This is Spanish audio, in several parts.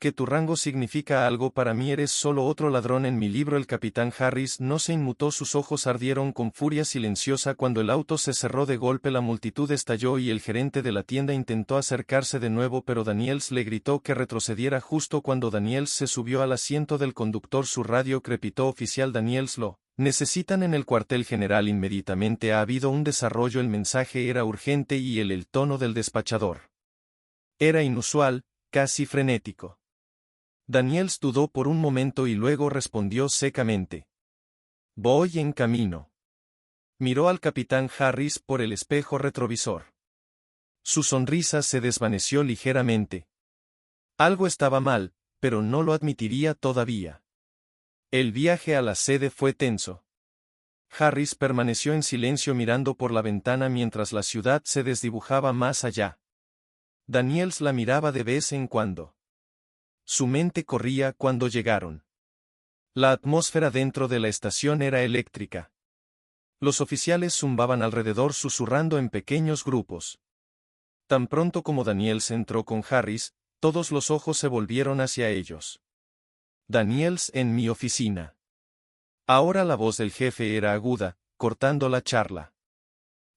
que tu rango significa algo para mí, eres solo otro ladrón en mi libro. El capitán Harris no se inmutó, sus ojos ardieron con furia silenciosa cuando el auto se cerró de golpe, la multitud estalló y el gerente de la tienda intentó acercarse de nuevo, pero Daniels le gritó que retrocediera. Justo cuando Daniels se subió al asiento del conductor, su radio crepitó: oficial Daniels, lo necesitan en el cuartel general inmediatamente, ha habido un desarrollo. El mensaje era urgente y el tono del despachador era inusual, casi frenético. Daniels dudó por un momento y luego respondió secamente: voy en camino. Miró al capitán Harris por el espejo retrovisor. Su sonrisa se desvaneció ligeramente. Algo estaba mal, pero no lo admitiría todavía. El viaje a la sede fue tenso. Harris permaneció en silencio mirando por la ventana mientras la ciudad se desdibujaba más allá. Daniels la miraba de vez en cuando. Su mente corría cuando llegaron. La atmósfera dentro de la estación era eléctrica. Los oficiales zumbaban alrededor susurrando en pequeños grupos. Tan pronto como Daniels entró con Harris, todos los ojos se volvieron hacia ellos. Daniels en mi oficina. Ahora la voz del jefe era aguda, cortando la charla.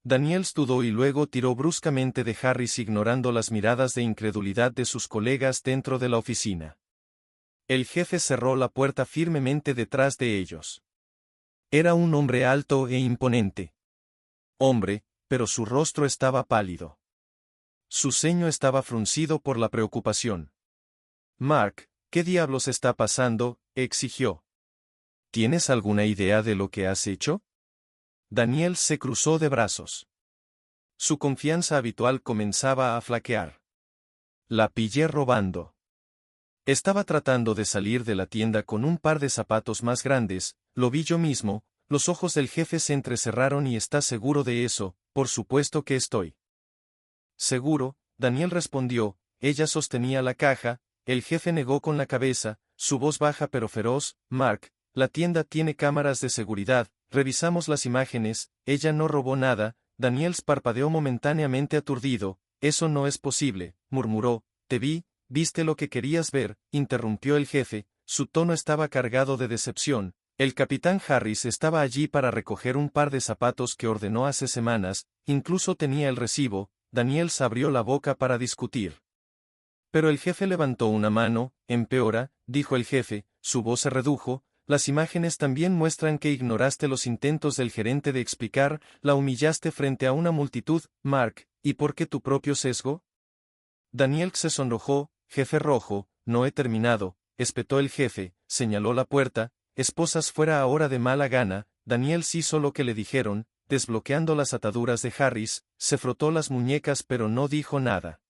Daniels dudó y luego tiró bruscamente de Harris, ignorando las miradas de incredulidad de sus colegas dentro de la oficina. El jefe cerró la puerta firmemente detrás de ellos. Era un hombre alto e imponente. Hombre, pero su rostro estaba pálido. Su ceño estaba fruncido por la preocupación. Mark, ¿qué diablos está pasando?, exigió. ¿Tienes alguna idea de lo que has hecho? Daniel se cruzó de brazos. Su confianza habitual comenzaba a flaquear. La pillé robando. Estaba tratando de salir de la tienda con un par de zapatos más grandes, lo vi yo mismo. Los ojos del jefe se entrecerraron. ¿Y estás seguro de eso? Por supuesto que estoy seguro, Daniel respondió. Ella sostenía la caja. El jefe negó con la cabeza, su voz baja pero feroz. Mark, la tienda tiene cámaras de seguridad, revisamos las imágenes, ella no robó nada. Daniels parpadeó momentáneamente aturdido. Eso no es posible, murmuró. Te vi, viste lo que querías ver, interrumpió el jefe, su tono estaba cargado de decepción. El capitán Harris estaba allí para recoger un par de zapatos que ordenó hace semanas, incluso tenía el recibo. Daniels abrió la boca para discutir. Pero el jefe levantó una mano. Empeora, dijo el jefe, su voz se redujo. Las imágenes también muestran que ignoraste los intentos del gerente de explicar, la humillaste frente a una multitud. Mark, ¿y por qué tu propio sesgo? Daniel se sonrojó. Jefe rojo, no he terminado, espetó el jefe, señaló la puerta. Esposas fuera ahora de mala gana. Daniel hizo lo que le dijeron, desbloqueando las ataduras de Harris, se frotó las muñecas pero no dijo nada.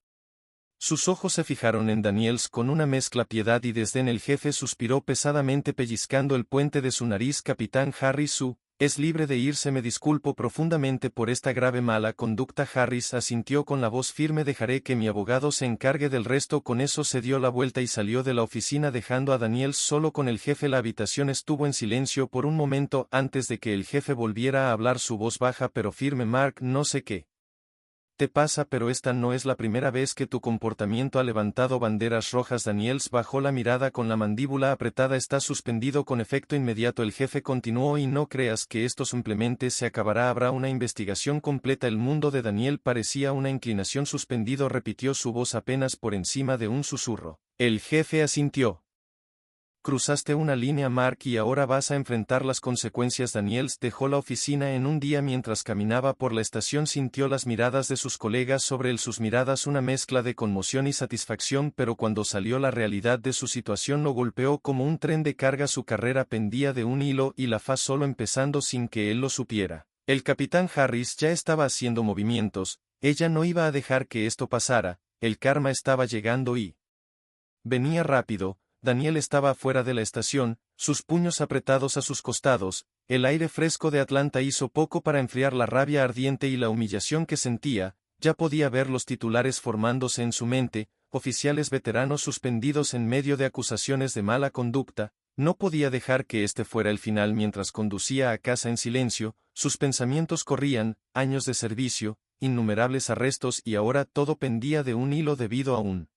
Sus ojos se fijaron en Daniels con una mezcla piedad y desdén. El jefe suspiró pesadamente pellizcando el puente de su nariz. Capitán Harris, es libre de irse. Me disculpo profundamente por esta grave mala conducta. Harris asintió con la voz firme. Dejaré que mi abogado se encargue del resto. Con eso se dio la vuelta y salió de la oficina dejando a Daniels solo con el jefe. La habitación estuvo en silencio por un momento antes de que el jefe volviera a hablar, su voz baja pero firme. Mark, no sé qué te pasa, pero esta no es la primera vez que tu comportamiento ha levantado banderas rojas. Daniels bajó la mirada con la mandíbula apretada. Estás suspendido con efecto inmediato. El jefe continuó. Y no creas que esto simplemente se acabará, habrá una investigación completa. El mundo de Daniel parecía una inclinación. Suspendido, repitió, su voz apenas por encima de un susurro. El jefe asintió. Cruzaste una línea, Mark, y ahora vas a enfrentar las consecuencias. Daniels dejó la oficina en un día. Mientras caminaba por la estación sintió las miradas de sus colegas sobre él, sus miradas una mezcla de conmoción y satisfacción, pero cuando salió la realidad de su situación lo golpeó como un tren de carga. Su carrera pendía de un hilo y la faz solo empezando sin que él lo supiera. El capitán Harris ya estaba haciendo movimientos. Ella no iba a dejar que esto pasara. El karma estaba llegando y venía rápido. Daniel estaba afuera de la estación, sus puños apretados a sus costados. El aire fresco de Atlanta hizo poco para enfriar la rabia ardiente y la humillación que sentía. Ya podía ver los titulares formándose en su mente, oficiales veteranos suspendidos en medio de acusaciones de mala conducta. No podía dejar que este fuera el final. Mientras conducía a casa en silencio, sus pensamientos corrían, años de servicio, innumerables arrestos y ahora todo pendía de un hilo debido a un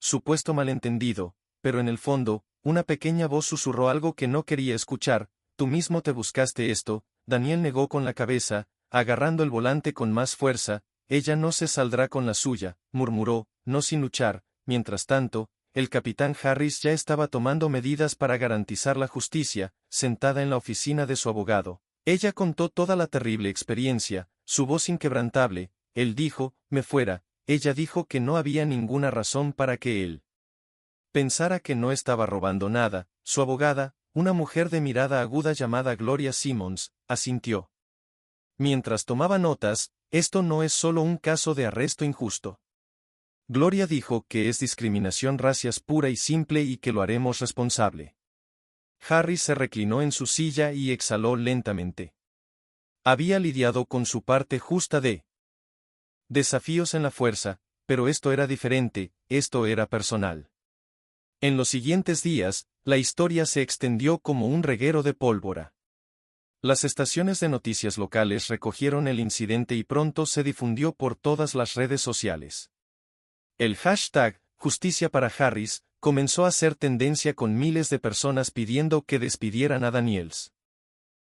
supuesto malentendido, pero en el fondo, una pequeña voz susurró algo que no quería escuchar. Tú mismo te buscaste esto. Daniel negó con la cabeza, agarrando el volante con más fuerza. Ella no se saldrá con la suya, murmuró, no sin luchar. Mientras tanto, el capitán Harris ya estaba tomando medidas para garantizar la justicia, sentada en la oficina de su abogado. Ella contó toda la terrible experiencia, su voz inquebrantable. Él dijo, me fuera. Ella dijo que no había ninguna razón para que él pensara que no estaba robando nada. Su abogada, una mujer de mirada aguda llamada Gloria Simmons, asintió. Mientras tomaba notas, esto no es solo un caso de arresto injusto. Gloria dijo que es discriminación racial pura y simple y que lo haremos responsable. Harris se reclinó en su silla y exhaló lentamente. Había lidiado con su parte justa de desafíos en la fuerza, pero esto era diferente, esto era personal. En los siguientes días, la historia se extendió como un reguero de pólvora. Las estaciones de noticias locales recogieron el incidente y pronto se difundió por todas las redes sociales. El hashtag, Justicia para Harris, comenzó a ser tendencia con miles de personas pidiendo que despidieran a Daniels.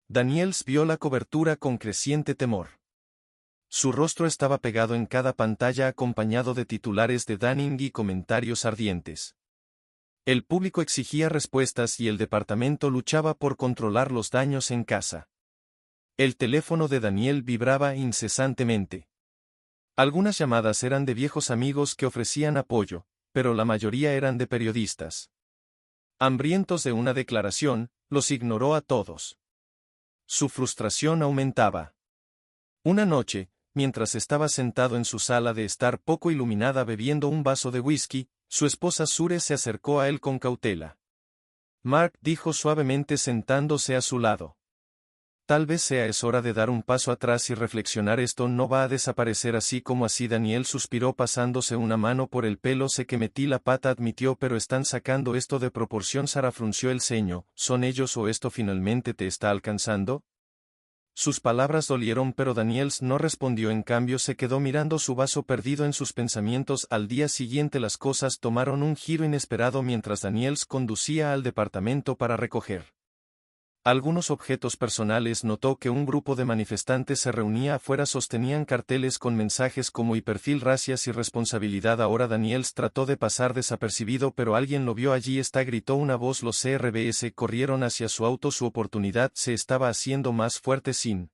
Daniels vio la cobertura con creciente temor. Su rostro estaba pegado en cada pantalla acompañado de titulares de Danning y comentarios ardientes. El público exigía respuestas y el departamento luchaba por controlar los daños en casa. El teléfono de Daniel vibraba incesantemente. Algunas llamadas eran de viejos amigos que ofrecían apoyo, pero la mayoría eran de periodistas. Hambrientos de una declaración, los ignoró a todos. Su frustración aumentaba. Una noche, mientras estaba sentado en su sala de estar poco iluminada bebiendo un vaso de whisky, su esposa Sure se acercó a él con cautela. Mark dijo suavemente sentándose a su lado. Tal vez es hora de dar un paso atrás y reflexionar. Esto no va a desaparecer así como así. Daniel suspiró pasándose una mano por el pelo. Sé que metí la pata, admitió, pero están sacando esto de proporción. Sara frunció el ceño. ¿Son ellos o esto finalmente te está alcanzando? Sus palabras dolieron, pero Daniels no respondió. En cambio se quedó mirando su vaso perdido en sus pensamientos. Al día siguiente las cosas tomaron un giro inesperado mientras Daniels conducía al departamento para recoger algunos objetos personales. Notó que un grupo de manifestantes se reunía afuera. Sostenían carteles con mensajes como y perfil racias y responsabilidad. Ahora Daniels trató de pasar desapercibido, pero alguien lo vio allí. Gritó una voz. Los CRBS corrieron hacia su auto. Su oportunidad se estaba haciendo más fuerte. Sin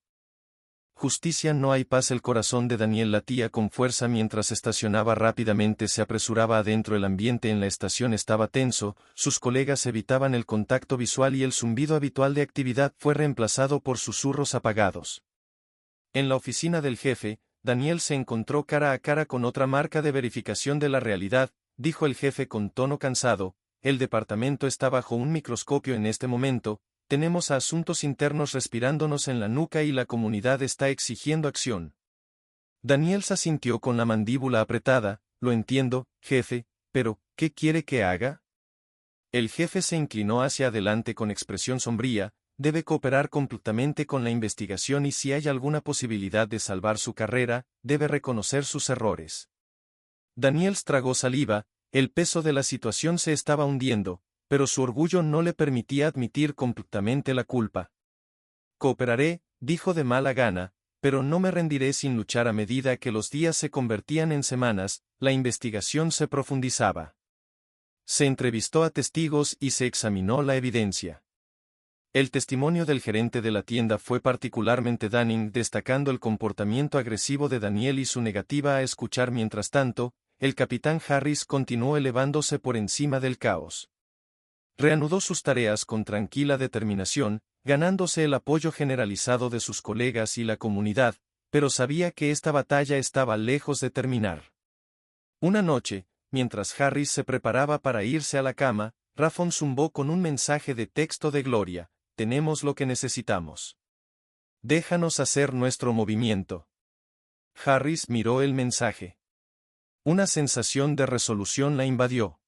justicia no hay paz. El corazón de Daniel latía con fuerza mientras estacionaba rápidamente. Se apresuraba adentro. El ambiente en la estación estaba tenso, sus colegas evitaban el contacto visual y el zumbido habitual de actividad fue reemplazado por susurros apagados. En la oficina del jefe, Daniel se encontró cara a cara con otra marca de verificación de la realidad, dijo el jefe con tono cansado. El departamento está bajo un microscopio en este momento. Tenemos a asuntos internos respirándonos en la nuca y la comunidad está exigiendo acción. Daniel se asintió con la mandíbula apretada. Lo entiendo, jefe, pero, ¿qué quiere que haga? El jefe se inclinó hacia adelante con expresión sombría. Debe cooperar completamente con la investigación y si hay alguna posibilidad de salvar su carrera, debe reconocer sus errores. Daniel tragó saliva. El peso de la situación se estaba hundiendo, pero su orgullo no le permitía admitir completamente la culpa. Cooperaré, dijo de mala gana, pero no me rendiré sin luchar. A medida que los días se convertían en semanas, la investigación se profundizaba. Se entrevistó a testigos y se examinó la evidencia. El testimonio del gerente de la tienda fue particularmente damning, destacando el comportamiento agresivo de Daniel y su negativa a escuchar. Mientras tanto, el capitán Harris continuó elevándose por encima del caos. Reanudó sus tareas con tranquila determinación, ganándose el apoyo generalizado de sus colegas y la comunidad, pero sabía que esta batalla estaba lejos de terminar. Una noche, mientras Harris se preparaba para irse a la cama, Raffon zumbó con un mensaje de texto de Gloria: tenemos lo que necesitamos. Déjanos hacer nuestro movimiento. Harris miró el mensaje. Una sensación de resolución la invadió.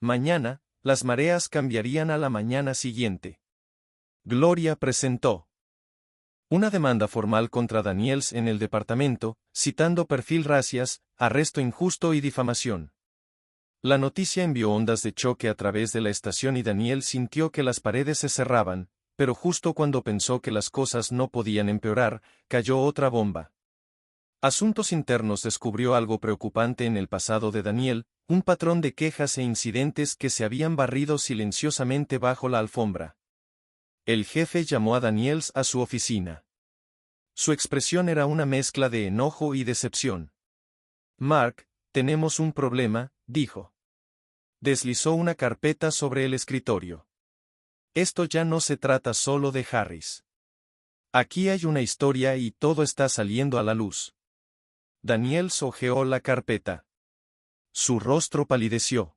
Mañana, las mareas cambiarían. A la mañana siguiente, Gloria presentó una demanda formal contra Daniels en el departamento, citando perfil racias, arresto injusto y difamación. La noticia envió ondas de choque a través de la estación y Daniel sintió que las paredes se cerraban, pero justo cuando pensó que las cosas no podían empeorar, cayó otra bomba. Asuntos Internos descubrió algo preocupante en el pasado de Daniel, un patrón de quejas e incidentes que se habían barrido silenciosamente bajo la alfombra. El jefe llamó a Daniels a su oficina. Su expresión era una mezcla de enojo y decepción. Mark, tenemos un problema, dijo. Deslizó una carpeta sobre el escritorio. Esto ya no se trata solo de Harris. Aquí hay una historia y todo está saliendo a la luz. Daniels hojeó la carpeta. Su rostro palideció.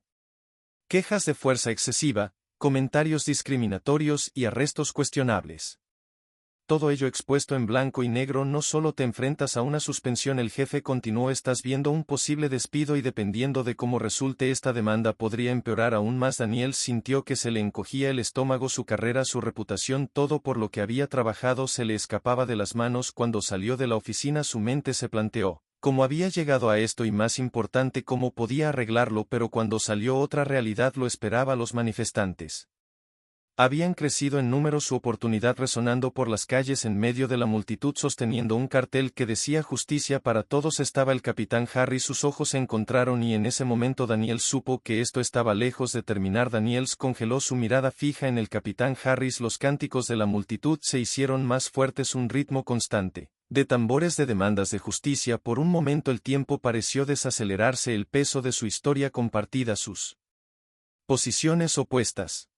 Quejas de fuerza excesiva, comentarios discriminatorios y arrestos cuestionables. Todo ello expuesto en blanco y negro. No solo te enfrentas a una suspensión, el jefe continuó, estás viendo un posible despido y dependiendo de cómo resulte esta demanda podría empeorar aún más. Daniel sintió que se le encogía el estómago, su carrera, su reputación, todo por lo que había trabajado se le escapaba de las manos. Cuando salió de la oficina su mente se planteó cómo había llegado a esto y, más importante, cómo podía arreglarlo, pero cuando salió otra realidad lo esperaba. Los manifestantes habían crecido en número, su oportunidad resonando por las calles en medio de la multitud sosteniendo un cartel que decía justicia para todos. Estaba el capitán Harris, sus ojos se encontraron y en ese momento Daniel supo que esto estaba lejos de terminar. Daniels congeló su mirada fija en el capitán Harris. Los cánticos de la multitud se hicieron más fuertes, un ritmo constante de tambores de demandas de justicia. Por un momento el tiempo pareció desacelerarse, el peso de su historia compartida, sus posiciones opuestas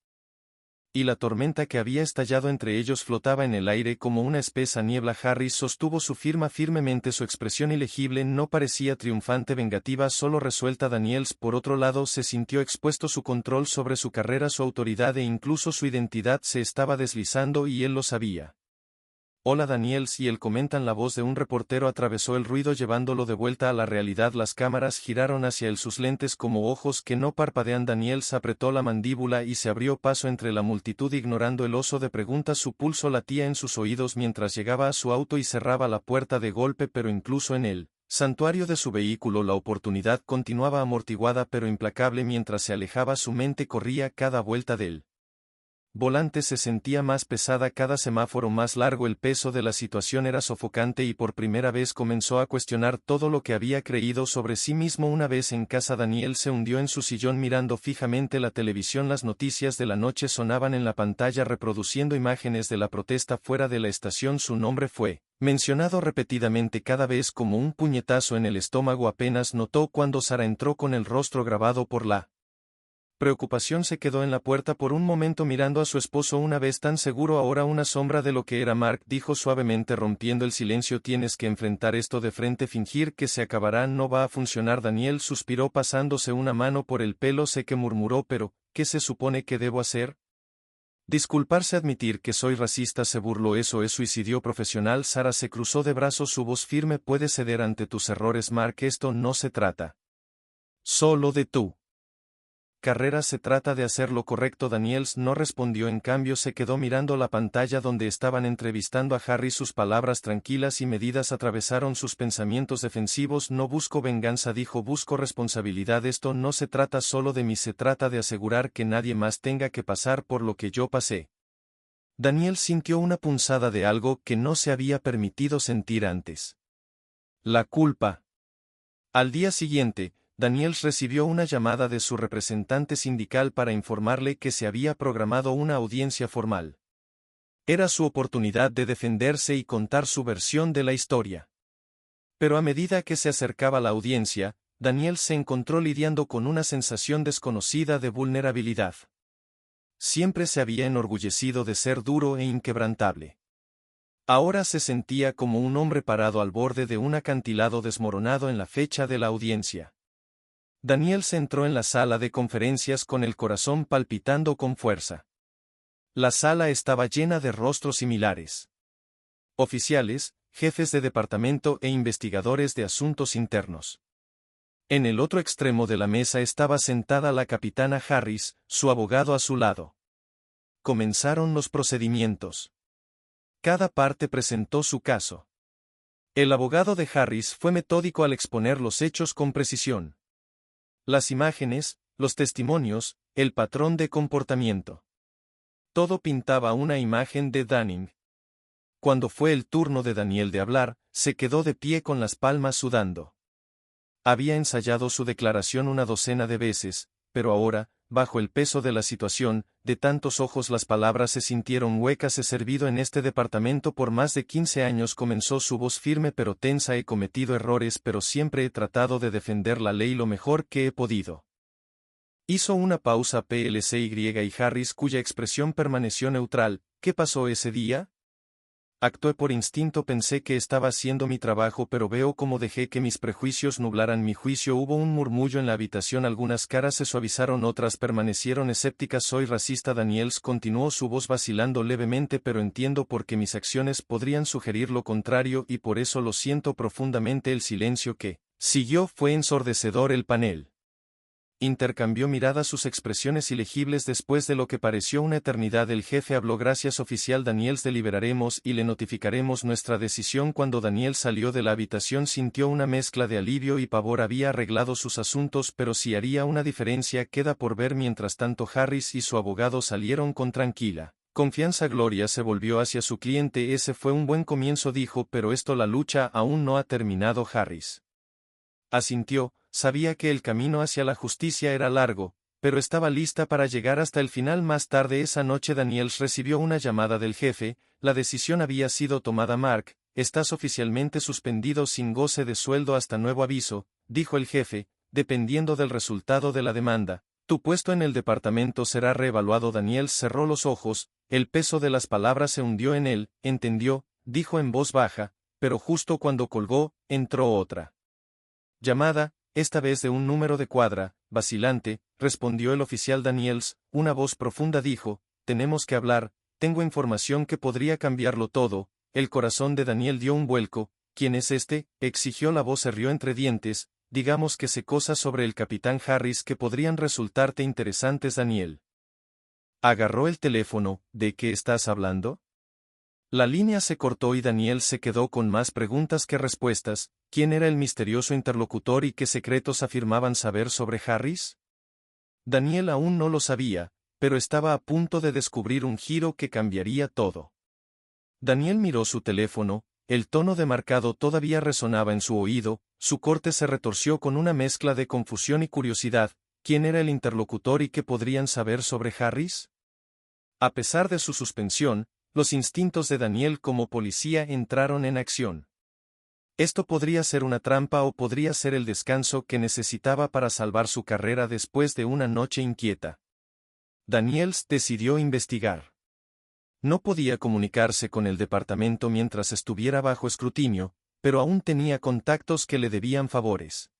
y la tormenta que había estallado entre ellos flotaba en el aire como una espesa niebla. Harris sostuvo su firma firmemente, su expresión ilegible no parecía triunfante, vengativa, solo resuelta. Daniels, por otro lado, se sintió expuesto, su control sobre su carrera, su autoridad e incluso su identidad se estaba deslizando y él lo sabía. Hola Daniels, y él comentan. La voz de un reportero atravesó el ruido llevándolo de vuelta a la realidad. Las cámaras giraron hacia él, sus lentes como ojos que no parpadean. Daniels apretó la mandíbula y se abrió paso entre la multitud ignorando el oso de preguntas. Su pulso latía en sus oídos mientras llegaba a su auto y cerraba la puerta de golpe, pero incluso en el santuario de su vehículo la oportunidad continuaba amortiguada pero implacable. Mientras se alejaba su mente corría cada vuelta del volante se sentía más pesada, cada semáforo más largo. El peso de la situación era sofocante y por primera vez comenzó a cuestionar todo lo que había creído sobre sí mismo. Una vez en casa Daniel se hundió en su sillón mirando fijamente la televisión. Las noticias de la noche sonaban en la pantalla reproduciendo imágenes de la protesta fuera de la estación. Su nombre fue mencionado repetidamente, cada vez como un puñetazo en el estómago. Apenas notó cuando Sara entró con el rostro grabado por la preocupación. Se quedó en la puerta por un momento mirando a su esposo, una vez tan seguro, ahora una sombra de lo que era. Mark dijo suavemente rompiendo el silencio, tienes que enfrentar esto de frente, fingir que se acabará no va a funcionar. Daniel suspiró pasándose una mano por el pelo, sé que murmuró, pero ¿qué se supone que debo hacer? Disculparse, admitir que soy racista, se burló, eso es suicidio profesional. Sara se cruzó de brazos, su voz firme, puedes ceder ante tus errores Mark, esto no se trata solo de tú carrera, se trata de hacer lo correcto. Daniels no respondió, en cambio se quedó mirando la pantalla donde estaban entrevistando a Harry. Sus palabras tranquilas y medidas atravesaron sus pensamientos defensivos. No busco venganza, dijo, busco responsabilidad. Esto no se trata solo de mí, se trata de asegurar que nadie más tenga que pasar por lo que yo pasé. Daniel sintió una punzada de algo que no se había permitido sentir antes. La culpa. Al día siguiente, Daniels recibió una llamada de su representante sindical para informarle que se había programado una audiencia formal. Era su oportunidad de defenderse y contar su versión de la historia. Pero a medida que se acercaba la audiencia, Daniel se encontró lidiando con una sensación desconocida de vulnerabilidad. Siempre se había enorgullecido de ser duro e inquebrantable. Ahora se sentía como un hombre parado al borde de un acantilado desmoronado en la fecha de la audiencia. Daniel se entró en la sala de conferencias con el corazón palpitando con fuerza. La sala estaba llena de rostros similares. Oficiales, jefes de departamento e investigadores de asuntos internos. En el otro extremo de la mesa estaba sentada la capitana Harris, su abogado a su lado. Comenzaron los procedimientos. Cada parte presentó su caso. El abogado de Harris fue metódico al exponer los hechos con precisión. Las imágenes, los testimonios, el patrón de comportamiento. Todo pintaba una imagen de Dunning. Cuando fue el turno de Daniel de hablar, se quedó de pie con las palmas sudando. Había ensayado su declaración una docena de veces, pero ahora, bajo el peso de la situación, de tantos ojos las palabras se sintieron huecas. He servido en este departamento por más de 15 años, comenzó su voz firme pero tensa. He cometido errores, pero siempre he tratado de defender la ley lo mejor que he podido. Hizo una pausa PLCY y Harris, cuya expresión permaneció neutral. ¿Qué pasó ese día? Actué por instinto, pensé que estaba haciendo mi trabajo, pero veo cómo dejé que mis prejuicios nublaran mi juicio. Hubo un murmullo en la habitación, algunas caras se suavizaron, otras permanecieron escépticas. Soy racista, Daniels continuó, su voz vacilando levemente, pero entiendo por qué mis acciones podrían sugerir lo contrario y por eso lo siento profundamente. El silencio que siguió fue ensordecedor. El panel intercambió miradas, sus expresiones ilegibles después de lo que pareció una eternidad. El jefe habló. Gracias, oficial Daniels, deliberaremos y le notificaremos nuestra decisión. Cuando Daniel salió de la habitación sintió una mezcla de alivio y pavor. Había arreglado sus asuntos, pero si haría una diferencia queda por ver. Mientras tanto, Harris y su abogado salieron con tranquila confianza. Gloria se volvió hacia su cliente. Ese fue un buen comienzo, dijo, pero la lucha aún no ha terminado. Harris asintió. Sabía que el camino hacia la justicia era largo, pero estaba lista para llegar hasta el final. Más tarde esa noche Daniels recibió una llamada del jefe. La decisión había sido tomada. Mark, estás oficialmente suspendido sin goce de sueldo hasta nuevo aviso, dijo el jefe, dependiendo del resultado de la demanda. Tu puesto en el departamento será reevaluado. Daniels cerró los ojos, el peso de las palabras se hundió en él. Entendió, dijo en voz baja, pero justo cuando colgó, entró otra llamada, esta vez de un número de cuadra. Vacilante, respondió el oficial Daniels. Una voz profunda dijo, tenemos que hablar, tengo información que podría cambiarlo todo. El corazón de Daniel dio un vuelco. ¿Quién es este?, exigió. La voz se rió entre dientes. Digamos que sé cosas sobre el capitán Harris que podrían resultarte interesantes. Daniel agarró el teléfono. ¿De qué estás hablando? La línea se cortó y Daniel se quedó con más preguntas que respuestas. ¿Quién era el misterioso interlocutor y qué secretos afirmaban saber sobre Harris? Daniel aún no lo sabía, pero estaba a punto de descubrir un giro que cambiaría todo. Daniel miró su teléfono, el tono demarcado todavía resonaba en su oído, su corte se retorció con una mezcla de confusión y curiosidad. ¿Quién era el interlocutor y qué podrían saber sobre Harris? A pesar de su suspensión, los instintos de Daniel como policía entraron en acción. Esto podría ser una trampa o podría ser el descanso que necesitaba para salvar su carrera después de una noche inquieta. Daniels decidió investigar. No podía comunicarse con el departamento mientras estuviera bajo escrutinio, pero aún tenía contactos que le debían favores.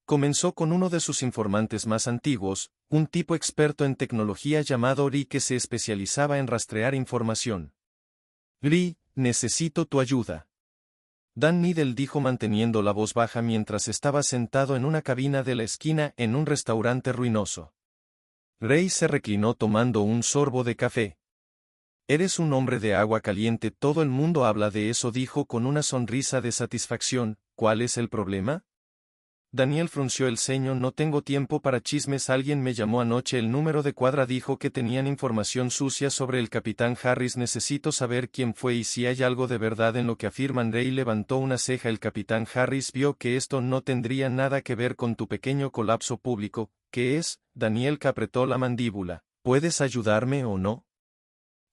Comenzó con uno de sus informantes más antiguos, un tipo experto en tecnología llamado Ri que se especializaba en rastrear información. Ri, necesito tu ayuda. Dan Needle dijo manteniendo la voz baja mientras estaba sentado en una cabina de la esquina en un restaurante ruinoso. Ray se reclinó tomando un sorbo de café. Eres un hombre de agua caliente, todo el mundo habla de eso, dijo con una sonrisa de satisfacción. ¿Cuál es el problema? Daniel frunció el ceño. No tengo tiempo para chismes. Alguien me llamó anoche. El número de cuadra dijo que tenían información sucia sobre el capitán Harris. Necesito saber quién fue y si hay algo de verdad en lo que afirman. Ray levantó una ceja. El capitán Harris vio que esto no tendría nada que ver con tu pequeño colapso público. ¿Qué es? Daniel apretó la mandíbula. ¿Puedes ayudarme o no?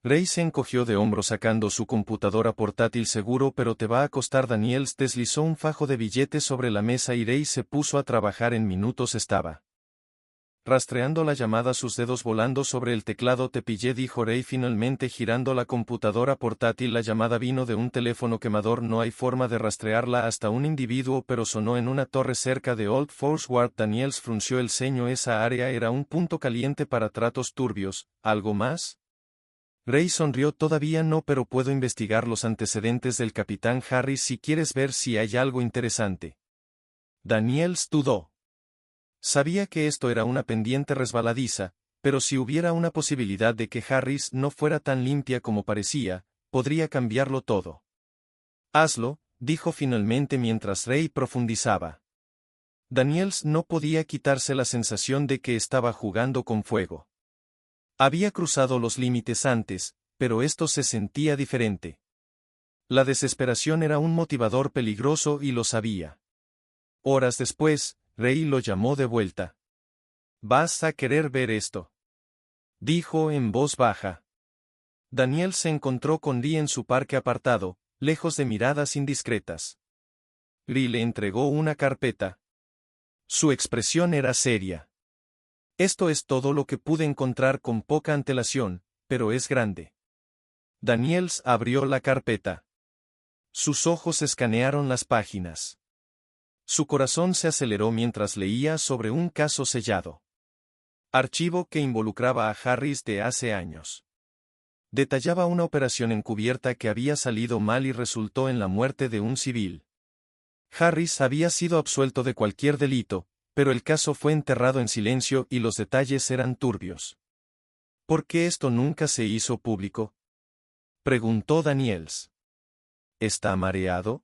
Ray se encogió de hombros sacando su computadora portátil. Seguro, pero te va a costar. Daniels deslizó un fajo de billetes sobre la mesa y Ray se puso a trabajar. En minutos estaba rastreando la llamada, sus dedos volando sobre el teclado. Te pillé, dijo Ray finalmente girando la computadora portátil. La llamada vino de un teléfono quemador. No hay forma de rastrearla hasta un individuo, pero sonó en una torre cerca de Old Force Ward. Daniels frunció el ceño. Esa área era un punto caliente para tratos turbios. ¿Algo más? Ray sonrió. Todavía no, pero puedo investigar los antecedentes del capitán Harris si quieres ver si hay algo interesante. Daniels dudó. Sabía que esto era una pendiente resbaladiza, pero si hubiera una posibilidad de que Harris no fuera tan limpia como parecía, podría cambiarlo todo. Hazlo, dijo finalmente mientras Ray profundizaba. Daniels no podía quitarse la sensación de que estaba jugando con fuego. Había cruzado los límites antes, pero esto se sentía diferente. La desesperación era un motivador peligroso y lo sabía. Horas después, Ray lo llamó de vuelta. «¿Vas a querer ver esto?», dijo en voz baja. Daniel se encontró con Lee en su parque apartado, lejos de miradas indiscretas. Lee le entregó una carpeta. Su expresión era seria. «Esto es todo lo que pude encontrar con poca antelación, pero es grande». Daniels abrió la carpeta. Sus ojos escanearon las páginas. Su corazón se aceleró mientras leía sobre un caso sellado. Archivo que involucraba a Harris de hace años. Detallaba una operación encubierta que había salido mal y resultó en la muerte de un civil. Harris había sido absuelto de cualquier delito, pero el caso fue enterrado en silencio y los detalles eran turbios. ¿Por qué esto nunca se hizo público?, preguntó Daniels. ¿Está mareado?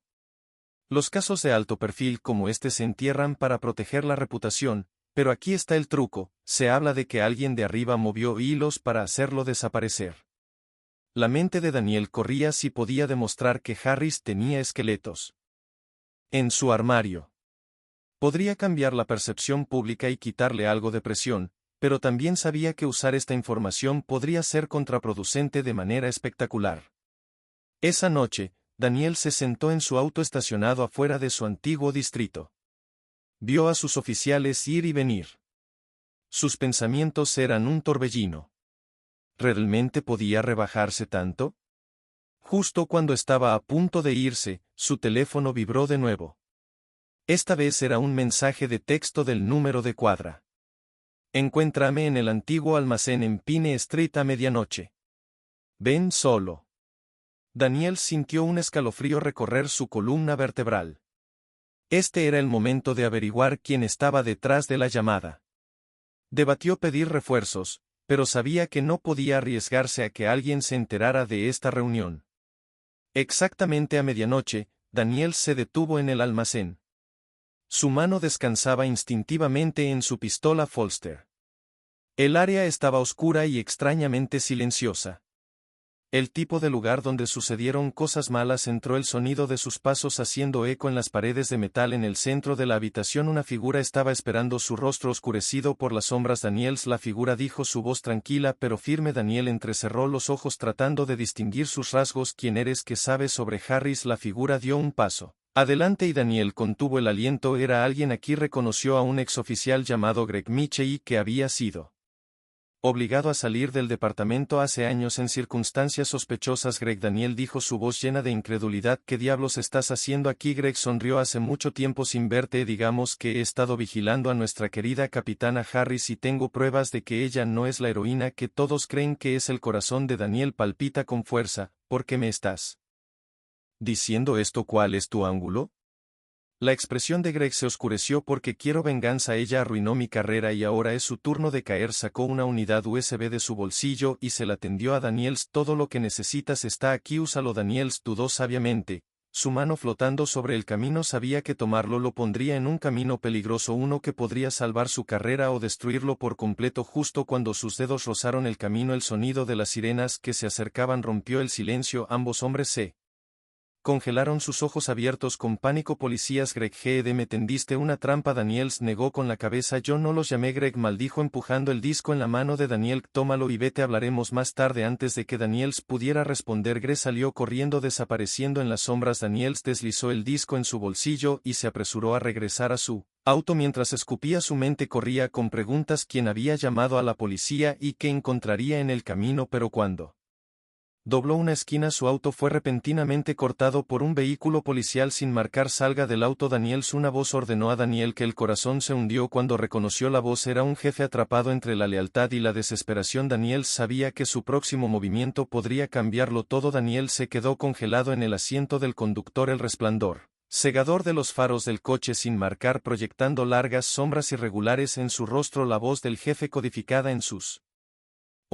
Los casos de alto perfil como este se entierran para proteger la reputación, pero aquí está el truco: se habla de que alguien de arriba movió hilos para hacerlo desaparecer. La mente de Daniel corría si podía demostrar que Harris tenía esqueletos en su armario. Podría cambiar la percepción pública y quitarle algo de presión, pero también sabía que usar esta información podría ser contraproducente de manera espectacular. Esa noche, Daniel se sentó en su auto estacionado afuera de su antiguo distrito. Vio a sus oficiales ir y venir. Sus pensamientos eran un torbellino. ¿Realmente podía rebajarse tanto? Justo cuando estaba a punto de irse, su teléfono vibró de nuevo. Esta vez era un mensaje de texto del número de cuadra. «Encuéntrame en el antiguo almacén en Pine Street a medianoche. Ven solo». Daniel sintió un escalofrío recorrer su columna vertebral. Este era el momento de averiguar quién estaba detrás de la llamada. Debatió pedir refuerzos, pero sabía que no podía arriesgarse a que alguien se enterara de esta reunión. Exactamente a medianoche, Daniel se detuvo en el almacén. Su mano descansaba instintivamente en su pistola Folster. El área estaba oscura y extrañamente silenciosa. El tipo de lugar donde sucedieron cosas malas. Entró el sonido de sus pasos haciendo eco en las paredes de metal. En el centro de la habitación una figura estaba esperando, su rostro oscurecido por las sombras. «Daniels», la figura dijo, su voz tranquila pero firme. Daniel entrecerró los ojos tratando de distinguir sus rasgos. «¿Quién eres? ¿Qué sabes sobre Harris?». La figura dio un paso adelante y Daniel contuvo el aliento. «Era alguien aquí». Reconoció a un exoficial llamado Greg Mitchell que había sido obligado a salir del departamento hace años en circunstancias sospechosas. «Greg», Daniel dijo, su voz llena de incredulidad. «¿Qué diablos estás haciendo aquí?». Greg sonrió. «Hace mucho tiempo sin verte. Digamos que he estado vigilando a nuestra querida capitana Harris y tengo pruebas de que ella no es la heroína que todos creen que es». El corazón de Daniel palpita con fuerza. «¿Por qué me estás diciendo esto? ¿Cuál es tu ángulo?». La expresión de Greg se oscureció. «Porque quiero venganza. Ella arruinó mi carrera y ahora es su turno de caer». Sacó una unidad USB de su bolsillo y se la tendió a Daniels. «Todo lo que necesitas está aquí, úsalo». Daniels dudó sabiamente, su mano flotando sobre el camino. Sabía que tomarlo lo pondría en un camino peligroso, uno que podría salvar su carrera o destruirlo por completo. Justo cuando sus dedos rozaron el camino, el sonido de las sirenas que se acercaban rompió el silencio. Ambos hombres se congelaron, sus ojos abiertos con pánico. «Policías». «Greg G. me tendiste una trampa». Daniels negó con la cabeza. «Yo no los llamé». Greg maldijo empujando el disco en la mano de Daniel. «Tómalo y vete, hablaremos más tarde». Antes de que Daniels pudiera responder, Greg salió corriendo, desapareciendo en las sombras. Daniels deslizó el disco en su bolsillo y se apresuró a regresar a su auto mientras escupía. Su mente corría con preguntas: ¿quién había llamado a la policía y qué encontraría en el camino? Pero cuando dobló una esquina, su auto fue repentinamente cortado por un vehículo policial sin marcar. «Salga del auto, Daniels». Una voz ordenó a Daniel que el corazón se hundió cuando reconoció la voz. Era un jefe atrapado entre la lealtad y la desesperación. Daniels sabía que su próximo movimiento podría cambiarlo todo. Daniel se quedó congelado en el asiento del conductor, el resplandor cegador de los faros del coche sin marcar proyectando largas sombras irregulares en su rostro. La voz del jefe codificada en sus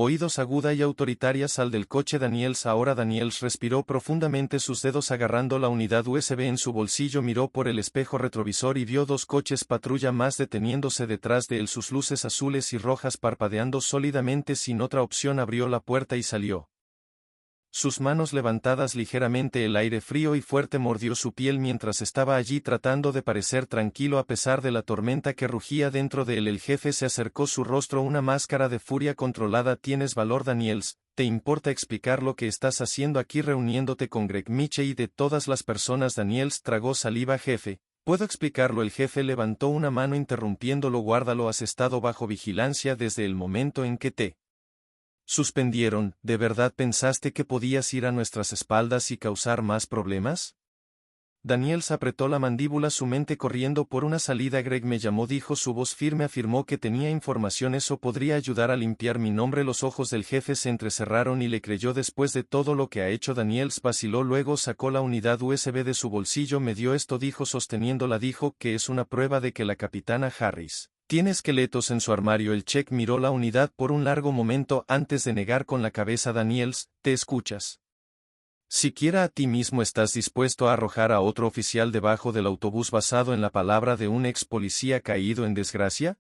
Oídos aguda y autoritaria sal del coche Daniels. Ahora Daniels respiró profundamente, sus dedos agarrando la unidad USB en su bolsillo, miró por el espejo retrovisor y vio 2 coches patrulla más deteniéndose detrás de él, sus luces azules y rojas parpadeando sólidamente. Sin otra opción abrió la puerta y salió. Sus manos levantadas ligeramente, el aire frío y fuerte mordió su piel mientras estaba allí tratando de parecer tranquilo a pesar de la tormenta que rugía dentro de él. El jefe se acercó, su rostro una máscara de furia controlada. ¿Tienes valor, Daniels? ¿Te importa explicar lo que estás haciendo aquí reuniéndote con Greg Mitchell y de todas las personas? Daniels tragó saliva. Jefe, ¿puedo explicarlo? El jefe levantó una mano interrumpiéndolo. Guárdalo, has estado bajo vigilancia desde el momento en que te suspendieron. ¿De verdad pensaste que podías ir a nuestras espaldas y causar más problemas? Daniels apretó la mandíbula, su mente corriendo por una salida. Greg me llamó, dijo, su voz firme afirmó que tenía información. Eso podría ayudar a limpiar mi nombre. Los ojos del jefe se entrecerraron y le creyó después de todo lo que ha hecho. Daniels vaciló, luego sacó la unidad USB de su bolsillo. Me dio esto, dijo sosteniéndola. Dijo que es una prueba de que la capitana Harris tiene esqueletos en su armario. El Czech miró la unidad por un largo momento antes de negar con la cabeza. Daniels, ¿te escuchas? ¿Siquiera a ti mismo estás dispuesto a arrojar a otro oficial debajo del autobús basado en la palabra de un ex policía caído en desgracia?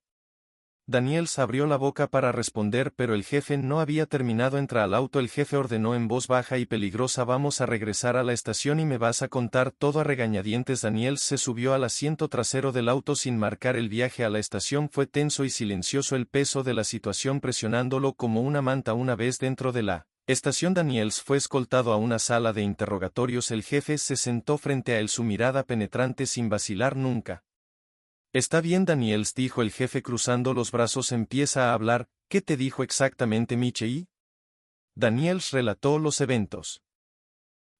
Daniels abrió la boca para responder, pero el jefe no había terminado. Entra al auto. El jefe ordenó en voz baja y peligrosa, vamos a regresar a la estación y me vas a contar todo a regañadientes. Daniels se subió al asiento trasero del auto sin marcar. El viaje a la estación fue tenso y silencioso, el peso de la situación presionándolo como una manta. Una vez dentro de la estación, Daniels fue escoltado a una sala de interrogatorios. El jefe se sentó frente a él, su mirada penetrante sin vacilar nunca. Está bien, Daniels, dijo el jefe cruzando los brazos. Empieza a hablar. ¿Qué te dijo exactamente Mitchell? Daniels relató los eventos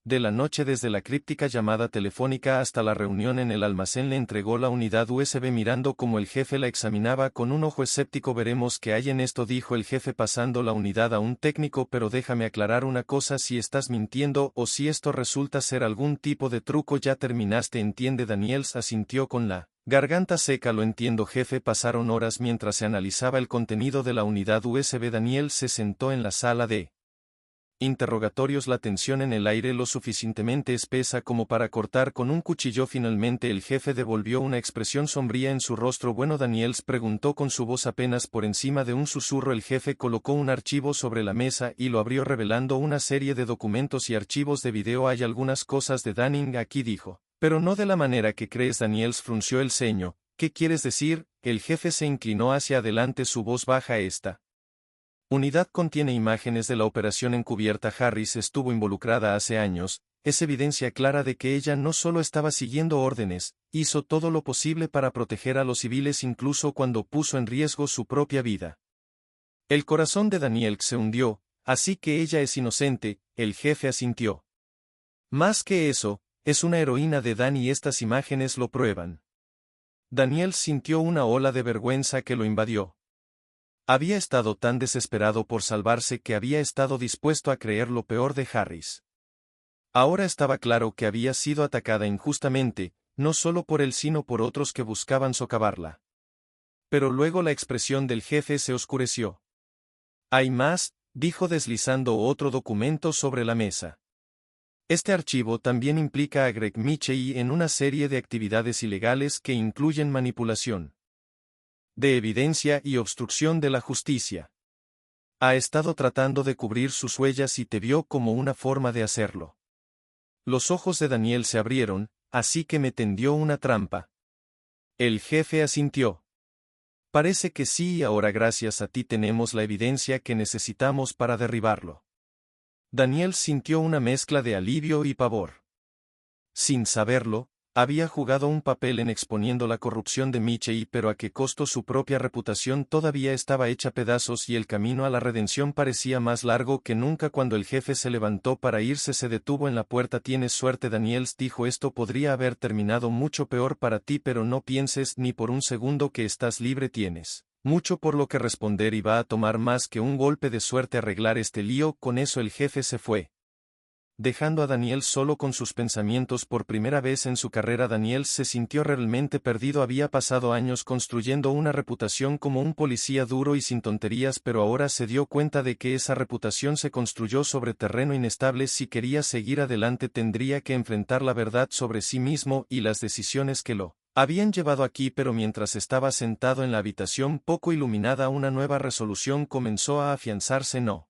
de la noche, desde la críptica llamada telefónica hasta la reunión en el almacén. Le entregó la unidad USB mirando como el jefe la examinaba con un ojo escéptico. Veremos qué hay en esto, dijo el jefe pasando la unidad a un técnico, pero déjame aclarar una cosa, si estás mintiendo o si esto resulta ser algún tipo de truco. Ya terminaste, entiende. Daniels asintió con la garganta seca. Lo entiendo, jefe. Pasaron horas mientras se analizaba el contenido de la unidad USB. Daniels se sentó en la sala de interrogatorios, la tensión en el aire lo suficientemente espesa como para cortar con un cuchillo. Finalmente el jefe devolvió una expresión sombría en su rostro. Bueno, Daniels preguntó con su voz apenas por encima de un susurro. El jefe colocó un archivo sobre la mesa y lo abrió revelando una serie de documentos y archivos de video. Hay algunas cosas de Danning aquí, dijo, pero no de la manera que crees. Daniels frunció el ceño. ¿Qué quieres decir? El jefe se inclinó hacia adelante, su voz baja. Esta unidad contiene imágenes de la operación encubierta. Harris estuvo involucrada hace años, es evidencia clara de que ella no solo estaba siguiendo órdenes, hizo todo lo posible para proteger a los civiles incluso cuando puso en riesgo su propia vida. El corazón de Daniel se hundió. Así que ella es inocente, el jefe asintió. Más que eso, es una heroína de Dan y estas imágenes lo prueban. Daniel sintió una ola de vergüenza que lo invadió. Había estado tan desesperado por salvarse que había estado dispuesto a creer lo peor de Harris. Ahora estaba claro que había sido atacada injustamente, no solo por él sino por otros que buscaban socavarla. Pero luego la expresión del jefe se oscureció. Hay más, dijo deslizando otro documento sobre la mesa. Este archivo también implica a Greg Mitchell en una serie de actividades ilegales que incluyen manipulación de evidencia y obstrucción de la justicia. Ha estado tratando de cubrir sus huellas y te vio como una forma de hacerlo. Los ojos de Daniel se abrieron, así que me tendió una trampa. El jefe asintió. Parece que sí, y ahora gracias a ti tenemos la evidencia que necesitamos para derribarlo. Daniel sintió una mezcla de alivio y pavor. Sin saberlo, había jugado un papel en exponiendo la corrupción de Mitchell, pero a qué costo. Su propia reputación todavía estaba hecha pedazos y el camino a la redención parecía más largo que nunca. Cuando el jefe se levantó para irse, se detuvo en la puerta. Tienes suerte, Daniels, dijo, esto podría haber terminado mucho peor para ti, pero no pienses ni por un segundo que estás libre. Tienes mucho por lo que responder y va a tomar más que un golpe de suerte arreglar este lío. Con eso el jefe se fue. dejando a Daniel solo con sus pensamientos. Por primera vez en su carrera Daniel se sintió realmente perdido. Había pasado años construyendo una reputación como un policía duro y sin tonterías, pero ahora se dio cuenta de que esa reputación se construyó sobre terreno inestable. Si quería seguir adelante tendría que enfrentar la verdad sobre sí mismo y las decisiones que lo habían llevado aquí. Pero mientras estaba sentado en la habitación poco iluminada, una nueva resolución comenzó a afianzarse. No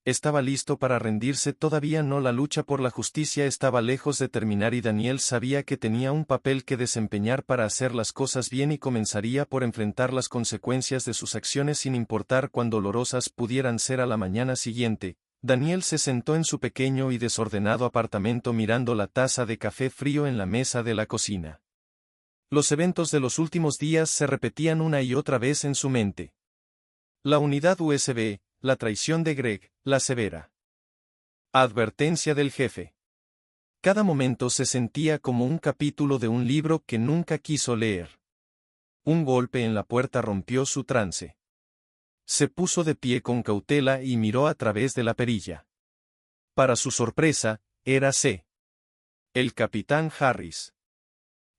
estaba listo para rendirse todavía. No, la lucha por la justicia estaba lejos de terminar y Daniel sabía que tenía un papel que desempeñar para hacer las cosas bien y comenzaría por enfrentar las consecuencias de sus acciones sin importar cuán dolorosas pudieran ser. A la mañana siguiente, Daniel se sentó en su pequeño y desordenado apartamento mirando la taza de café frío en la mesa de la cocina. Los eventos de los últimos días se repetían una y otra vez en su mente. La unidad USB, la traición de Greg, la severa advertencia del jefe. Cada momento se sentía como un capítulo de un libro que nunca quiso leer. Un golpe en la puerta rompió su trance. Se puso de pie con cautela y miró a través de la perilla. Para su sorpresa, era el capitán Harris.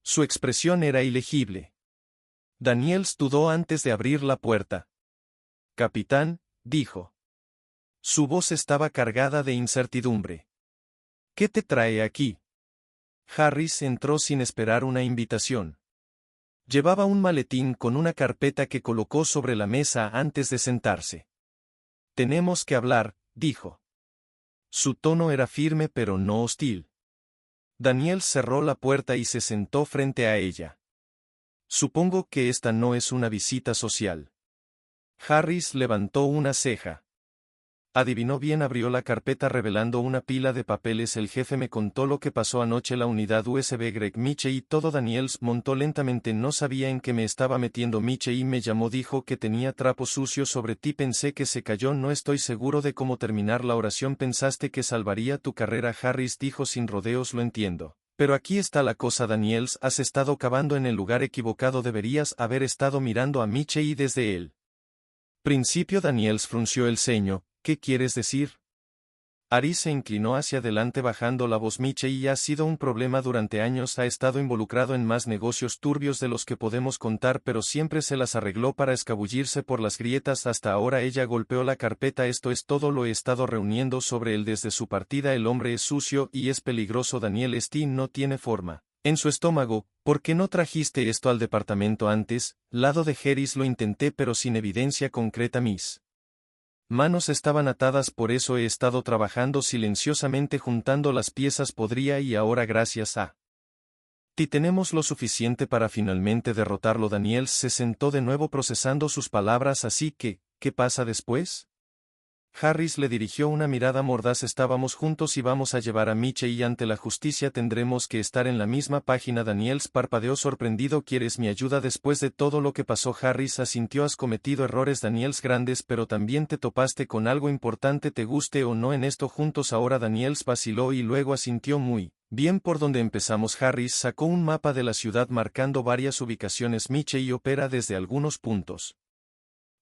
Su expresión era ilegible. Daniel dudó antes de abrir la puerta. «Capitán», dijo. Su voz estaba cargada de incertidumbre. «¿Qué te trae aquí?» Harris entró sin esperar una invitación. Llevaba un maletín con una carpeta que colocó sobre la mesa antes de sentarse. «Tenemos que hablar», dijo. Su tono era firme pero no hostil. Daniel cerró la puerta y se sentó frente a ella. «Supongo que esta no es una visita social». Harris levantó una ceja. Adivinó bien. Abrió la carpeta revelando una pila de papeles. «El jefe me contó lo que pasó anoche. La unidad USB Greg Miche y todo». Daniel montó lentamente. «No sabía en qué me estaba metiendo. Miche y me llamó, dijo que tenía trapos sucios sobre ti. Pensé que se cayó. No estoy seguro de cómo terminar la oración. Pensaste que salvaría tu carrera». Harris dijo sin rodeos. «Lo entiendo. Pero aquí está la cosa, Daniels. Has estado cavando en el lugar equivocado. Deberías haber estado mirando a Miche y desde él». Principio. Daniels frunció el ceño. «¿Qué quieres decir?» Harris se inclinó hacia adelante bajando la voz. «Miche ha sido un problema durante años. Ha estado involucrado en más negocios turbios de los que podemos contar, pero siempre se las arregló para escabullirse por las grietas hasta ahora». Ella golpeó la carpeta. «Esto es todo. Lo he estado reuniendo sobre él desde su partida. El hombre es sucio y es peligroso. Daniel no tiene forma en su estómago. ¿Por qué no trajiste esto al departamento antes?» Lado de Harris. «Lo intenté pero sin evidencia concreta. Mis manos estaban atadas, por eso he estado trabajando silenciosamente juntando las piezas. Podría y ahora gracias a ti tenemos lo suficiente para finalmente derrotarlo». Daniel se sentó de nuevo procesando sus palabras. «Así que, ¿qué pasa después?» Harris le dirigió una mirada mordaz. «Estábamos juntos y vamos a llevar a Miche y ante la justicia. Tendremos que estar en la misma página». Daniels parpadeó sorprendido. «¿Quieres mi ayuda después de todo lo que pasó?» Harris asintió. «Has cometido errores, Daniels, grandes, pero también te topaste con algo importante, te guste o no. En esto juntos ahora». Daniels vaciló y luego asintió. «Muy bien, ¿por dónde empezamos?» Harris sacó un mapa de la ciudad marcando varias ubicaciones. «Miche opera desde algunos puntos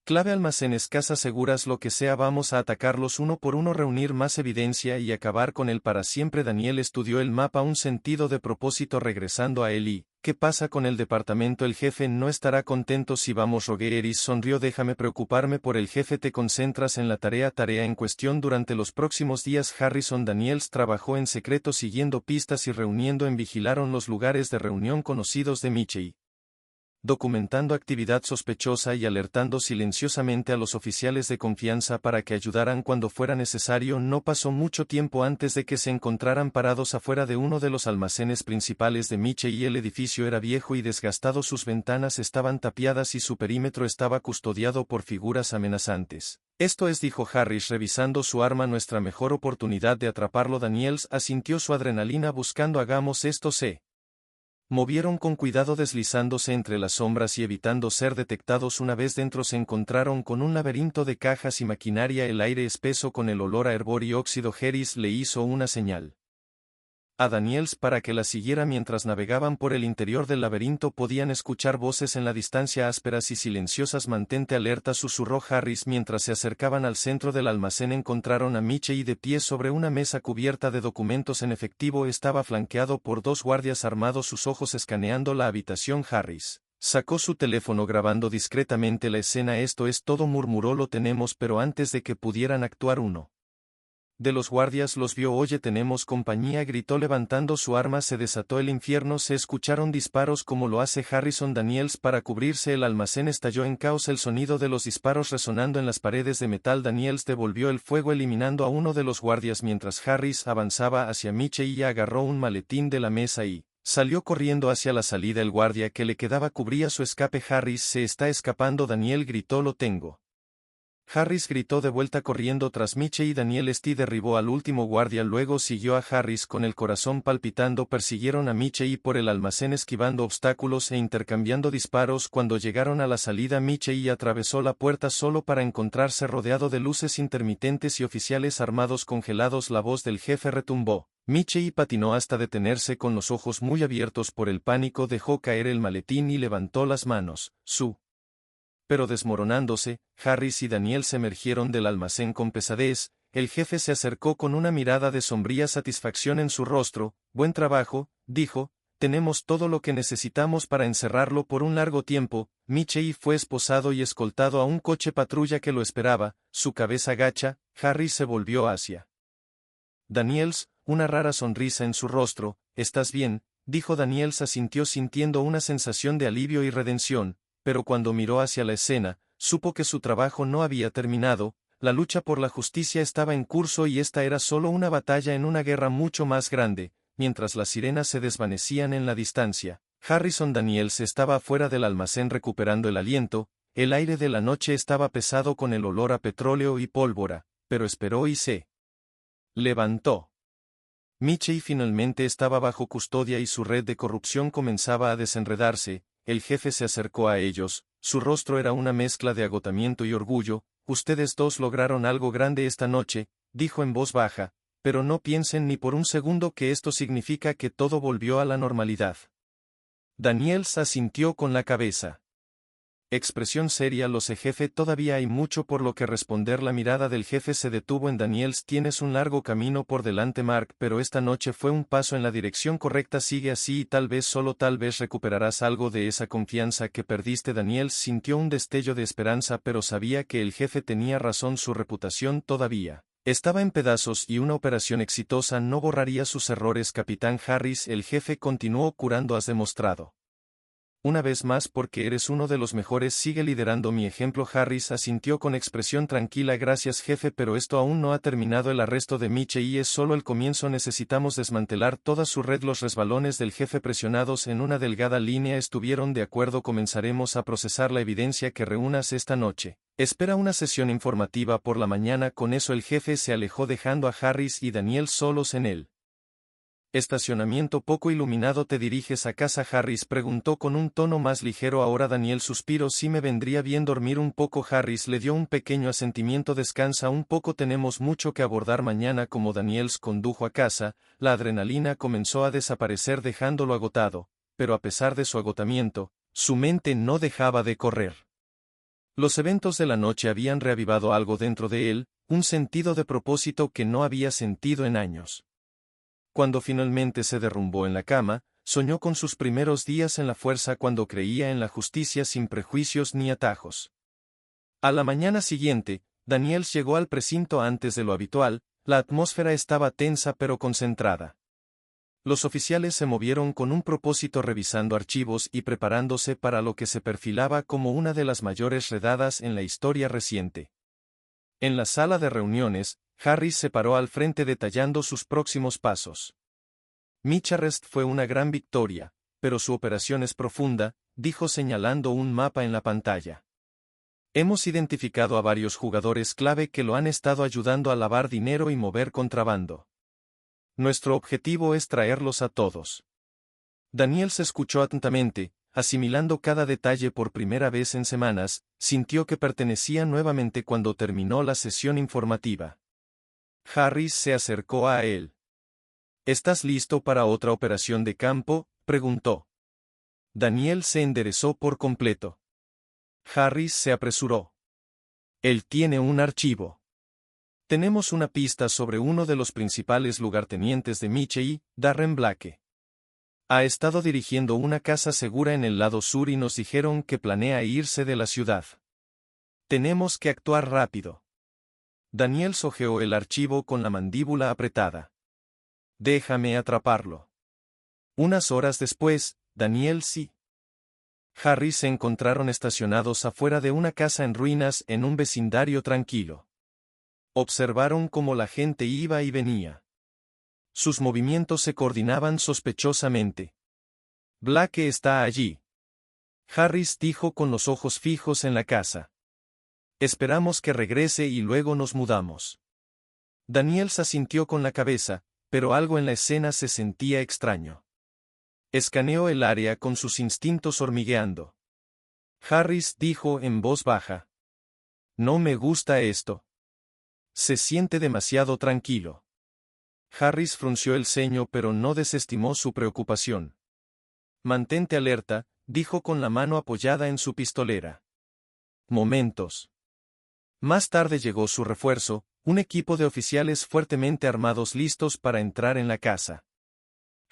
clave, almacenes, casas seguras, lo que sea. Vamos a atacarlos uno por uno, reunir más evidencia y acabar con él para siempre». Daniel estudió el mapa, un sentido de propósito. «Regresando a él y ¿qué pasa con el departamento?» «El jefe no estará contento si vamos». Rogueris sonrió. «Déjame preocuparme por el jefe. Te concentras en la tarea en cuestión». Durante los próximos días Harrison Daniels trabajó en secreto siguiendo pistas y reuniendo vigilaron los lugares de reunión conocidos de Miche, documentando actividad sospechosa y alertando silenciosamente a los oficiales de confianza para que ayudaran cuando fuera necesario. No pasó mucho tiempo antes de que se encontraran parados afuera de uno de los almacenes principales de Miche y el edificio era viejo y desgastado. Sus ventanas estaban tapiadas y su perímetro estaba custodiado por figuras amenazantes. «Esto es», dijo Harris revisando su arma, «nuestra mejor oportunidad de atraparlo». Daniels asintió, su adrenalina buscando. «Hagamos esto». Se movieron con cuidado deslizándose entre las sombras y evitando ser detectados. Una vez dentro se encontraron con un laberinto de cajas y maquinaria, el aire espeso con el olor a hervor y óxido. Harris le hizo una señal. a Daniels para que la siguiera mientras navegaban por el interior del laberinto. Podían escuchar voces en la distancia ásperas y silenciosas. Mantente alerta, susurró Harris mientras se acercaban al centro del almacén. Encontraron a Michelle de pie sobre una mesa cubierta de documentos en efectivo. Estaba flanqueado por 2 guardias armados, sus ojos escaneando la habitación. Harris sacó su teléfono grabando discretamente la escena. Esto es todo, murmuró. Lo tenemos, pero antes de que pudieran actuar, uno de los guardias los vio. Oye, tenemos compañía, gritó levantando su arma. Se desató el infierno. Se escucharon disparos como lo hace Harrison Daniels para cubrirse. El almacén estalló en caos, el sonido de los disparos resonando en las paredes de metal. Daniels devolvió el fuego eliminando a uno de los guardias mientras Harris avanzaba hacia Michelle y agarró un maletín de la mesa y salió corriendo hacia la salida. El guardia que le quedaba cubría su escape. Harris se está escapando, Daniel gritó. Lo tengo. Harris gritó de vuelta corriendo tras Michelle y Daniel derribó al último guardia. Luego siguió a Harris con el corazón palpitando. Persiguieron a Michelle por el almacén esquivando obstáculos e intercambiando disparos. Cuando llegaron a la salida, Michelle atravesó la puerta solo para encontrarse rodeado de luces intermitentes y oficiales armados congelados. La voz del jefe retumbó. Michelle patinó hasta detenerse con los ojos muy abiertos por el pánico. Dejó caer el maletín y levantó las manos. Pero desmoronándose, Harris y Daniel se emergieron del almacén con pesadez. El jefe se acercó con una mirada de sombría satisfacción en su rostro. Buen trabajo, dijo, tenemos todo lo que necesitamos para encerrarlo por un largo tiempo. Michelle fue esposado y escoltado a un coche patrulla que lo esperaba, su cabeza gacha. Harris se volvió hacia Daniels, una rara sonrisa en su rostro. ¿Estás bien?, dijo. Daniels asintió sintiendo una sensación de alivio y redención. Pero cuando miró hacia la escena, supo que su trabajo no había terminado. La lucha por la justicia estaba en curso y esta era solo una batalla en una guerra mucho más grande. Mientras las sirenas se desvanecían en la distancia, Harrison Daniels estaba afuera del almacén recuperando el aliento. El aire de la noche estaba pesado con el olor a petróleo y pólvora, pero esperó y se levantó. Michelle finalmente estaba bajo custodia y su red de corrupción comenzaba a desenredarse. El jefe se acercó a ellos, su rostro era una mezcla de agotamiento y orgullo. Ustedes dos lograron algo grande esta noche, dijo en voz baja, pero no piensen ni por un segundo que esto significa que todo volvió a la normalidad. Daniels asintió con la cabeza. Expresión seria. Lo sé, jefe, todavía hay mucho por lo que responder. La mirada del jefe se detuvo en Daniels. Tienes un largo camino por delante, Mark, pero esta noche fue un paso en la dirección correcta. Sigue así y tal vez, solo tal vez, recuperarás algo de esa confianza que perdiste. Daniels sintió un destello de esperanza, pero sabía que el jefe tenía razón. Su reputación todavía estaba en pedazos y una operación exitosa no borraría sus errores. Capitán Harris, el jefe continuó curando. Has demostrado una vez más porque eres uno de los mejores. Sigue liderando mi ejemplo. Harris asintió con expresión tranquila. Gracias, jefe, pero esto aún no ha terminado. El arresto de Michelle es solo el comienzo. Necesitamos desmantelar toda su red. Los resbalones del jefe presionados en una delgada línea. Estuvieron de acuerdo. Comenzaremos a procesar la evidencia que reúnas esta noche. Espera una sesión informativa por la mañana. Con eso el jefe se alejó dejando a Harris y Daniel solos en él. Estacionamiento poco iluminado. ¿Te diriges a casa? Harris preguntó con un tono más ligero. Ahora Daniel suspiró. Sí, me vendría bien dormir un poco. Harris le dio un pequeño asentimiento. Descansa un poco, tenemos mucho que abordar mañana. Como Daniels condujo a casa, la adrenalina comenzó a desaparecer dejándolo agotado, pero a pesar de su agotamiento, su mente no dejaba de correr. Los eventos de la noche habían reavivado algo dentro de él, un sentido de propósito que no había sentido en años. Cuando finalmente se derrumbó en la cama, soñó con sus primeros días en la fuerza cuando creía en la justicia sin prejuicios ni atajos. A la mañana siguiente, Daniels llegó al precinto antes de lo habitual. La atmósfera estaba tensa pero concentrada. Los oficiales se movieron con un propósito, revisando archivos y preparándose para lo que se perfilaba como una de las mayores redadas en la historia reciente. En la sala de reuniones, Harris se paró al frente detallando sus próximos pasos. Micharest fue una gran victoria, pero su operación es profunda, dijo señalando un mapa en la pantalla. Hemos identificado a varios jugadores clave que lo han estado ayudando a lavar dinero y mover contrabando. Nuestro objetivo es traerlos a todos. Daniel se escuchó atentamente, asimilando cada detalle por primera vez en semanas. Sintió que pertenecía nuevamente cuando terminó la sesión informativa. Harris se acercó a él. ¿Estás listo para otra operación de campo?, preguntó. Daniel se enderezó por completo. Harris se apresuró. Él tiene un archivo. Tenemos una pista sobre uno de los principales lugartenientes de Michei, Darren Blake. Ha estado dirigiendo una casa segura en el lado sur y nos dijeron que planea irse de la ciudad. Tenemos que actuar rápido. Daniel hojeó el archivo con la mandíbula apretada. Déjame atraparlo. Unas horas después, Daniel y Harry se encontraron estacionados afuera de una casa en ruinas en un vecindario tranquilo. Observaron cómo la gente iba y venía. Sus movimientos se coordinaban sospechosamente. Blake está allí. Harris dijo con los ojos fijos en la casa. Esperamos que regrese y luego nos mudamos. Daniel asintió con la cabeza, pero algo en la escena se sentía extraño. Escaneó el área con sus instintos hormigueando. Harris dijo en voz baja. No me gusta esto. Se siente demasiado tranquilo. Harris frunció el ceño pero no desestimó su preocupación. Mantente alerta, dijo con la mano apoyada en su pistolera. Momentos. Más tarde llegó su refuerzo, un equipo de oficiales fuertemente armados listos para entrar en la casa.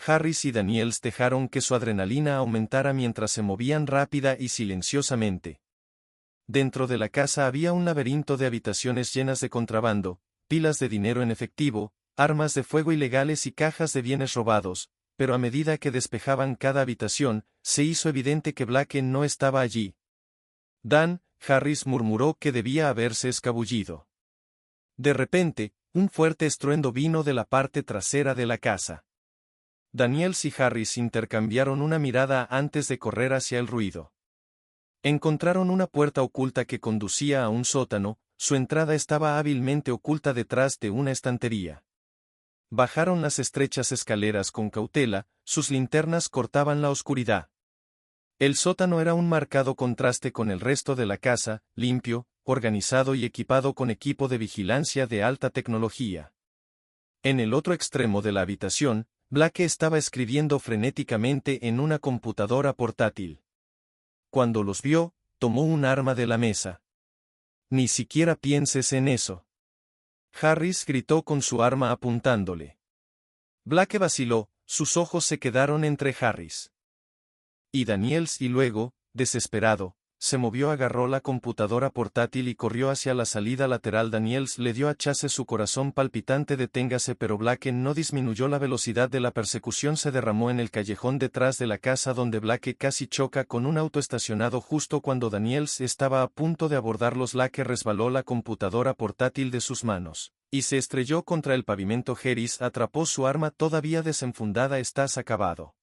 Harris y Daniels dejaron que su adrenalina aumentara mientras se movían rápida y silenciosamente. Dentro de la casa había un laberinto de habitaciones llenas de contrabando, pilas de dinero en efectivo, armas de fuego ilegales y cajas de bienes robados, pero a medida que despejaban cada habitación, se hizo evidente que Blake no estaba allí. Dan, Harris murmuró que debía haberse escabullido. De repente, un fuerte estruendo vino de la parte trasera de la casa. Daniels y Harris intercambiaron una mirada antes de correr hacia el ruido. Encontraron una puerta oculta que conducía a un sótano, su entrada estaba hábilmente oculta detrás de una estantería. Bajaron las estrechas escaleras con cautela, sus linternas cortaban la oscuridad. El sótano era un marcado contraste con el resto de la casa, limpio, organizado y equipado con equipo de vigilancia de alta tecnología. En el otro extremo de la habitación, Blake estaba escribiendo frenéticamente en una computadora portátil. Cuando los vio, tomó un arma de la mesa. Ni siquiera pienses en eso. Harris gritó con su arma apuntándole. Blake vaciló, sus ojos se quedaron entre Harris y Daniels y luego, desesperado, se movió, agarró la computadora portátil y corrió hacia la salida lateral. Daniels le dio a Chase su corazón palpitante. Deténgase, pero Blake no disminuyó la velocidad de la persecución. Se derramó en el callejón detrás de la casa donde Blake casi choca con un auto estacionado justo cuando Daniels estaba a punto de abordarlos. Blake resbaló la computadora portátil de sus manos y se estrelló contra el pavimento. Harris atrapó su arma todavía desenfundada. Estás acabado.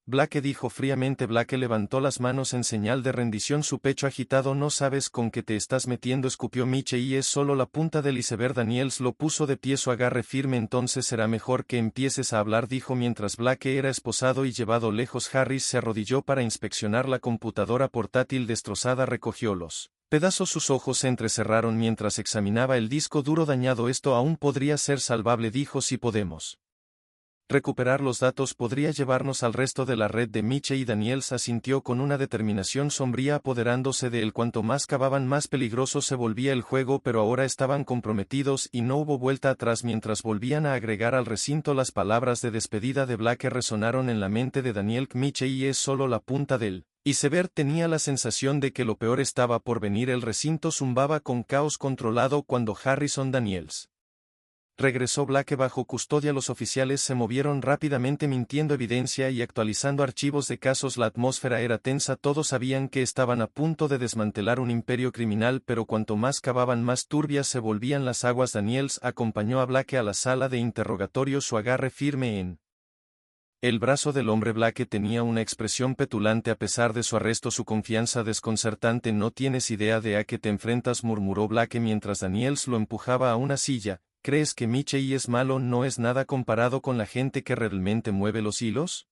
Blake dijo fríamente. Blake levantó las manos en señal de rendición, su pecho agitado. No sabes con qué te estás metiendo, escupió Michei. Es solo la punta del iceberg. Daniels lo puso de pie, su agarre firme. Entonces será mejor que empieces a hablar, dijo mientras Blake era esposado y llevado lejos. Harris se arrodilló para inspeccionar la computadora portátil destrozada. Recogió los pedazos, sus ojos se entrecerraron mientras examinaba el disco duro dañado. Esto aún podría ser salvable, dijo. Si podemos recuperar los datos podría llevarnos al resto de la red de Michei. Daniels asintió con una determinación sombría, apoderándose de él. Cuanto más cavaban, más peligroso se volvía el juego, pero ahora estaban comprometidos y no hubo vuelta atrás. Mientras volvían a agregar al recinto, las palabras de despedida de Blake resonaron en la mente de Daniel. Michei es solo la punta del iceberg. Tenía la sensación de que lo peor estaba por venir. El recinto zumbaba con caos controlado cuando Harrison Daniels regresó Blake bajo custodia. Los oficiales se movieron rápidamente, mintiendo evidencia y actualizando archivos de casos. La atmósfera era tensa. Todos sabían que estaban a punto de desmantelar un imperio criminal, pero cuanto más cavaban, más turbias se volvían las aguas. Daniels acompañó a Blake a la sala de interrogatorio, su agarre firme en el brazo del hombre. Blake tenía una expresión petulante a pesar de su arresto, su confianza desconcertante. No tienes idea de a qué te enfrentas, murmuró Blake mientras Daniels lo empujaba a una silla. ¿Crees que Michei es malo? No es nada comparado con la gente que realmente mueve los hilos.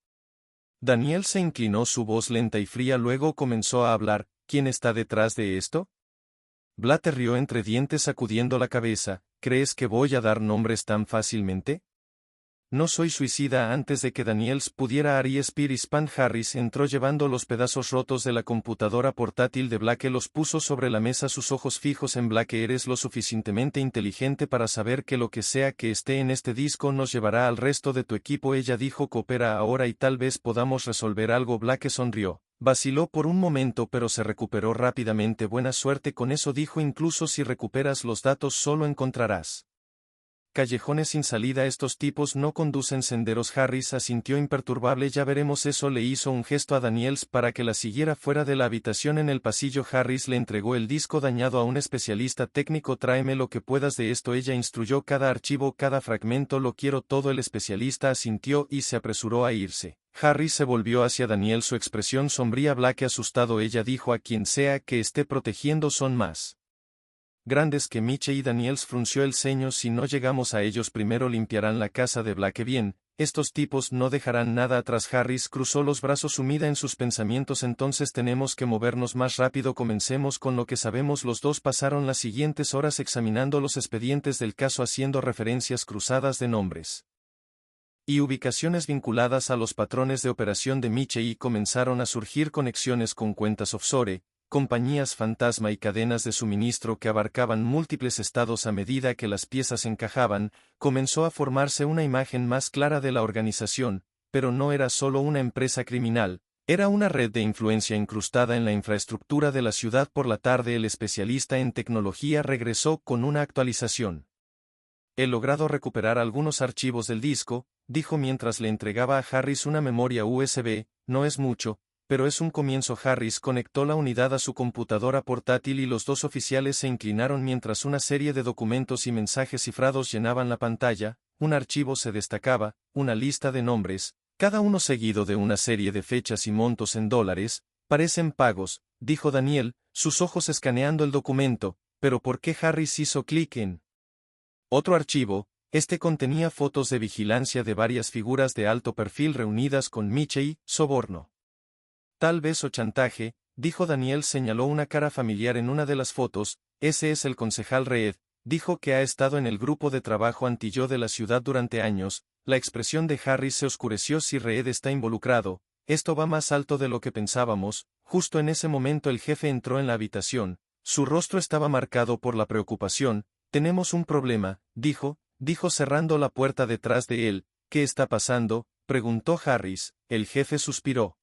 Daniel se inclinó, su voz lenta y fría, luego comenzó a hablar. ¿Quién está detrás de esto? Blake rió entre dientes, sacudiendo la cabeza. ¿Crees que voy a dar nombres tan fácilmente? No soy suicida. Antes de que Daniels pudiera Spear Span Harris entró llevando los pedazos rotos de la computadora portátil de Blake, los puso sobre la mesa, sus ojos fijos en Blake. Eres lo suficientemente inteligente para saber que lo que sea que esté en este disco nos llevará al resto de tu equipo, ella dijo. Coopera ahora y tal vez podamos resolver algo. Blake sonrió. Vaciló por un momento pero se recuperó rápidamente. Buena suerte con eso, dijo. Incluso si recuperas los datos solo encontrarás callejones sin salida. Estos tipos no conducen senderos. Harris asintió imperturbable. Ya veremos eso. Le hizo un gesto a Daniels para que la siguiera fuera de la habitación. En el pasillo Harris le entregó el disco dañado a un especialista técnico. Tráeme lo que puedas de esto, ella instruyó. Cada archivo, cada fragmento, lo quiero todo. El especialista asintió y se apresuró a irse. Harris se volvió hacia Daniel, su expresión sombría. Blake asustado. Ella dijo: a quien sea que esté protegiendo son más grandes que Miche. Y Daniels frunció el ceño. Si no llegamos a ellos primero limpiarán la casa de Blake. Bien, estos tipos no dejarán nada atrás. Harris cruzó los brazos sumida en sus pensamientos. Entonces tenemos que movernos más rápido. Comencemos con lo que sabemos. Los dos pasaron las siguientes horas examinando los expedientes del caso, haciendo referencias cruzadas de nombres y ubicaciones vinculadas a los patrones de operación de Miche, y comenzaron a surgir conexiones con cuentas offshore, compañías fantasma y cadenas de suministro que abarcaban múltiples estados. A medida que las piezas encajaban, comenzó a formarse una imagen más clara de la organización, pero no era solo una empresa criminal, era una red de influencia incrustada en la infraestructura de la ciudad. Por la tarde el especialista en tecnología regresó con una actualización. He logrado recuperar algunos archivos del disco, dijo mientras le entregaba a Harris una memoria USB, no es mucho, pero es un comienzo. Harris conectó la unidad a su computadora portátil y los dos oficiales se inclinaron mientras una serie de documentos y mensajes cifrados llenaban la pantalla. Un archivo se destacaba, una lista de nombres, cada uno seguido de una serie de fechas y montos en dólares. Parecen pagos, dijo Daniel, sus ojos escaneando el documento. ¿Pero por qué? Harris hizo clic en otro archivo. Este contenía fotos de vigilancia de varias figuras de alto perfil reunidas con Miche. Soborno. Tal vez o chantaje, dijo Daniel. Señaló una cara familiar en una de las fotos. Ese es el concejal Reed, dijo que ha estado en el grupo de trabajo anti-yo de la ciudad durante años. La expresión de Harris se oscureció. Si Reed está involucrado, esto va más alto de lo que pensábamos. Justo en ese momento el jefe entró en la habitación. Su rostro estaba marcado por la preocupación. Tenemos un problema, dijo cerrando la puerta detrás de él. ¿Qué está pasando?, preguntó Harris. El jefe suspiró.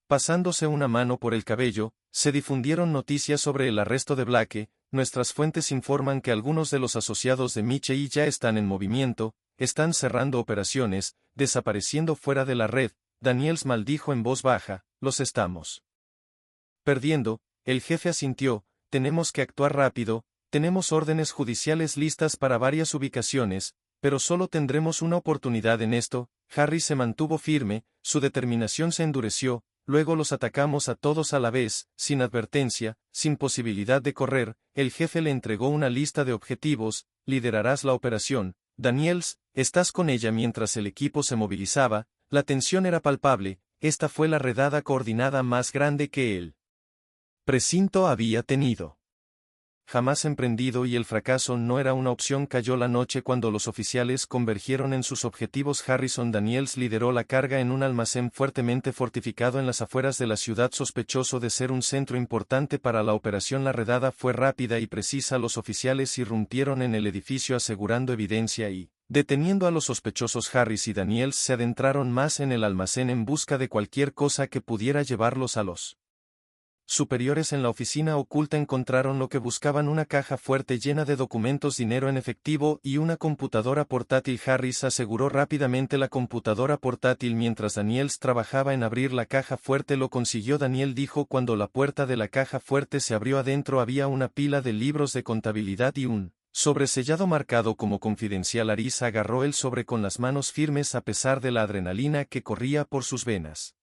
Pasándose una mano por el cabello, se difundieron noticias sobre el arresto de Blake. Nuestras fuentes informan que algunos de los asociados de Miche ya están en movimiento, están cerrando operaciones, desapareciendo fuera de la red. Daniels maldijo en voz baja: los estamos perdiendo. El jefe asintió: tenemos que actuar rápido. Tenemos órdenes judiciales listas para varias ubicaciones, pero solo tendremos una oportunidad en esto. Harris se mantuvo firme, su determinación se endureció. Luego los atacamos a todos a la vez, sin advertencia, sin posibilidad de correr. El jefe le entregó una lista de objetivos. Liderarás la operación. Daniels, estás con ella. Mientras el equipo se movilizaba, la tensión era palpable. Esta fue la redada coordinada más grande que el precinto había tenido jamás emprendido, y el fracaso no era una opción. Cayó la noche cuando los oficiales convergieron en sus objetivos. Harrison Daniels lideró la carga en un almacén fuertemente fortificado en las afueras de la ciudad, sospechoso de ser un centro importante para la operación. La redada fue rápida y precisa. Los oficiales irrumpieron en el edificio asegurando evidencia y, deteniendo a los sospechosos, Harris y Daniels se adentraron más en el almacén en busca de cualquier cosa que pudiera llevarlos a los superiores. En la oficina oculta encontraron lo que buscaban: una caja fuerte llena de documentos, dinero en efectivo y una computadora portátil. Harris aseguró rápidamente la computadora portátil mientras Daniels trabajaba en abrir la caja fuerte. Lo consiguió, Daniel dijo cuando la puerta de la caja fuerte se abrió. Adentro había una pila de libros de contabilidad y un sobresellado marcado como confidencial. Harris agarró el sobre con las manos firmes a pesar de la adrenalina que corría por sus venas.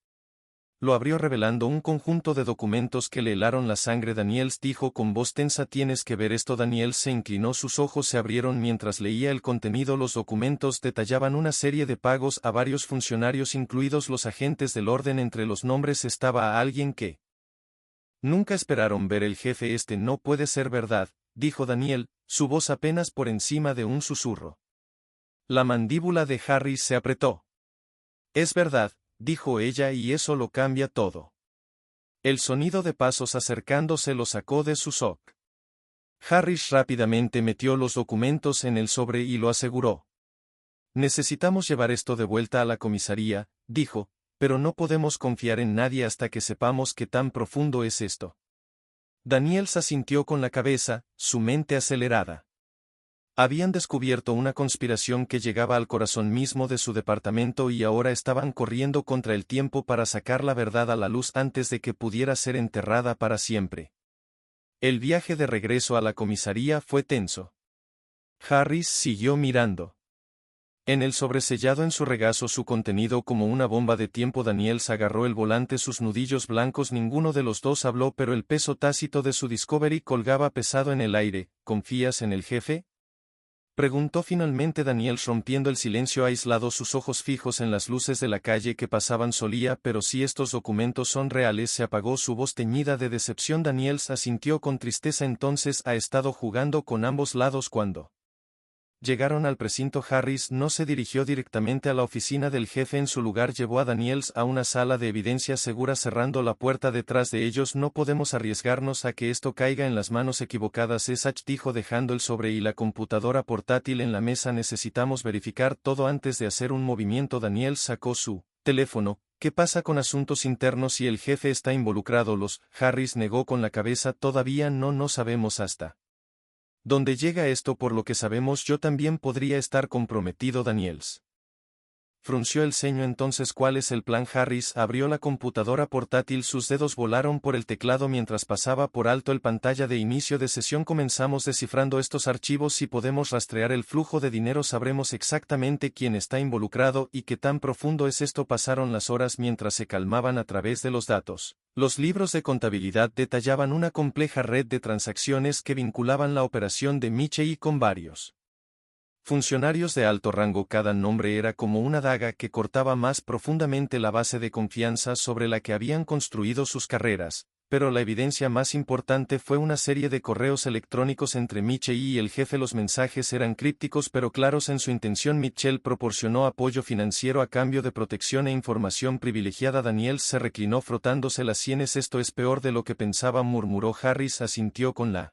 Lo abrió revelando un conjunto de documentos que le helaron la sangre. Daniels dijo con voz tensa: tienes que ver esto. Daniels se inclinó, sus ojos se abrieron mientras leía el contenido. Los documentos detallaban una serie de pagos a varios funcionarios, incluidos los agentes del orden. Entre los nombres estaba a alguien que nunca esperaron ver. El jefe: este no puede ser verdad, dijo Daniel, su voz apenas por encima de un susurro. La mandíbula de Harris se apretó. Es verdad, dijo ella, y eso lo cambia todo. El sonido de pasos acercándose lo sacó de su shock. Harris rápidamente metió los documentos en el sobre y lo aseguró. Necesitamos llevar esto de vuelta a la comisaría, dijo, pero no podemos confiar en nadie hasta que sepamos qué tan profundo es esto. Daniels asintió con la cabeza, su mente acelerada. Habían descubierto una conspiración que llegaba al corazón mismo de su departamento y ahora estaban corriendo contra el tiempo para sacar la verdad a la luz antes de que pudiera ser enterrada para siempre. El viaje de regreso a la comisaría fue tenso. Harris siguió mirando. En el sobresellado en su regazo su contenido como una bomba de tiempo. Daniels agarró el volante, sus nudillos blancos. Ninguno de los dos habló, pero el peso tácito de su Discovery colgaba pesado en el aire. ¿Confías en el jefe?, preguntó finalmente Daniels, rompiendo el silencio aislado, sus ojos fijos en las luces de la calle que pasaban. Solía, pero si estos documentos son reales. Se apagó su voz teñida de decepción. Daniels asintió con tristeza. Entonces ha estado jugando con ambos lados. Cuando llegaron al precinto, Harris no se dirigió directamente a la oficina del jefe. En su lugar llevó a Daniels a una sala de evidencia segura, cerrando la puerta detrás de ellos. No podemos arriesgarnos a que esto caiga en las manos equivocadas, Sach dijo, dejando el sobre y la computadora portátil en la mesa. Necesitamos verificar todo antes de hacer un movimiento. Daniels sacó su teléfono. ¿Qué pasa con asuntos internos si el jefe está involucrado? Harris negó con la cabeza. Todavía no sabemos hasta ¿dónde llega esto? Por lo que sabemos, yo también podría estar comprometido. Daniels frunció el ceño. Entonces, ¿cuál es el plan? Harris abrió la computadora portátil, sus dedos volaron por el teclado mientras pasaba por alto el pantalla de inicio de sesión. Comenzamos descifrando estos archivos. Si podemos rastrear el flujo de dinero, sabremos exactamente quién está involucrado y qué tan profundo es esto. Pasaron las horas mientras se calmaban a través de los datos. Los libros de contabilidad detallaban una compleja red de transacciones que vinculaban la operación de Michei con varios funcionarios de alto rango. Cada nombre era como una daga que cortaba más profundamente la base de confianza sobre la que habían construido sus carreras, pero la evidencia más importante fue una serie de correos electrónicos entre Michei y el jefe. Los mensajes eran crípticos pero claros en su intención. Mitchell proporcionó apoyo financiero a cambio de protección e información privilegiada. Daniels se reclinó frotándose las sienes. Esto es peor de lo que pensaba, murmuró. Harris asintió con la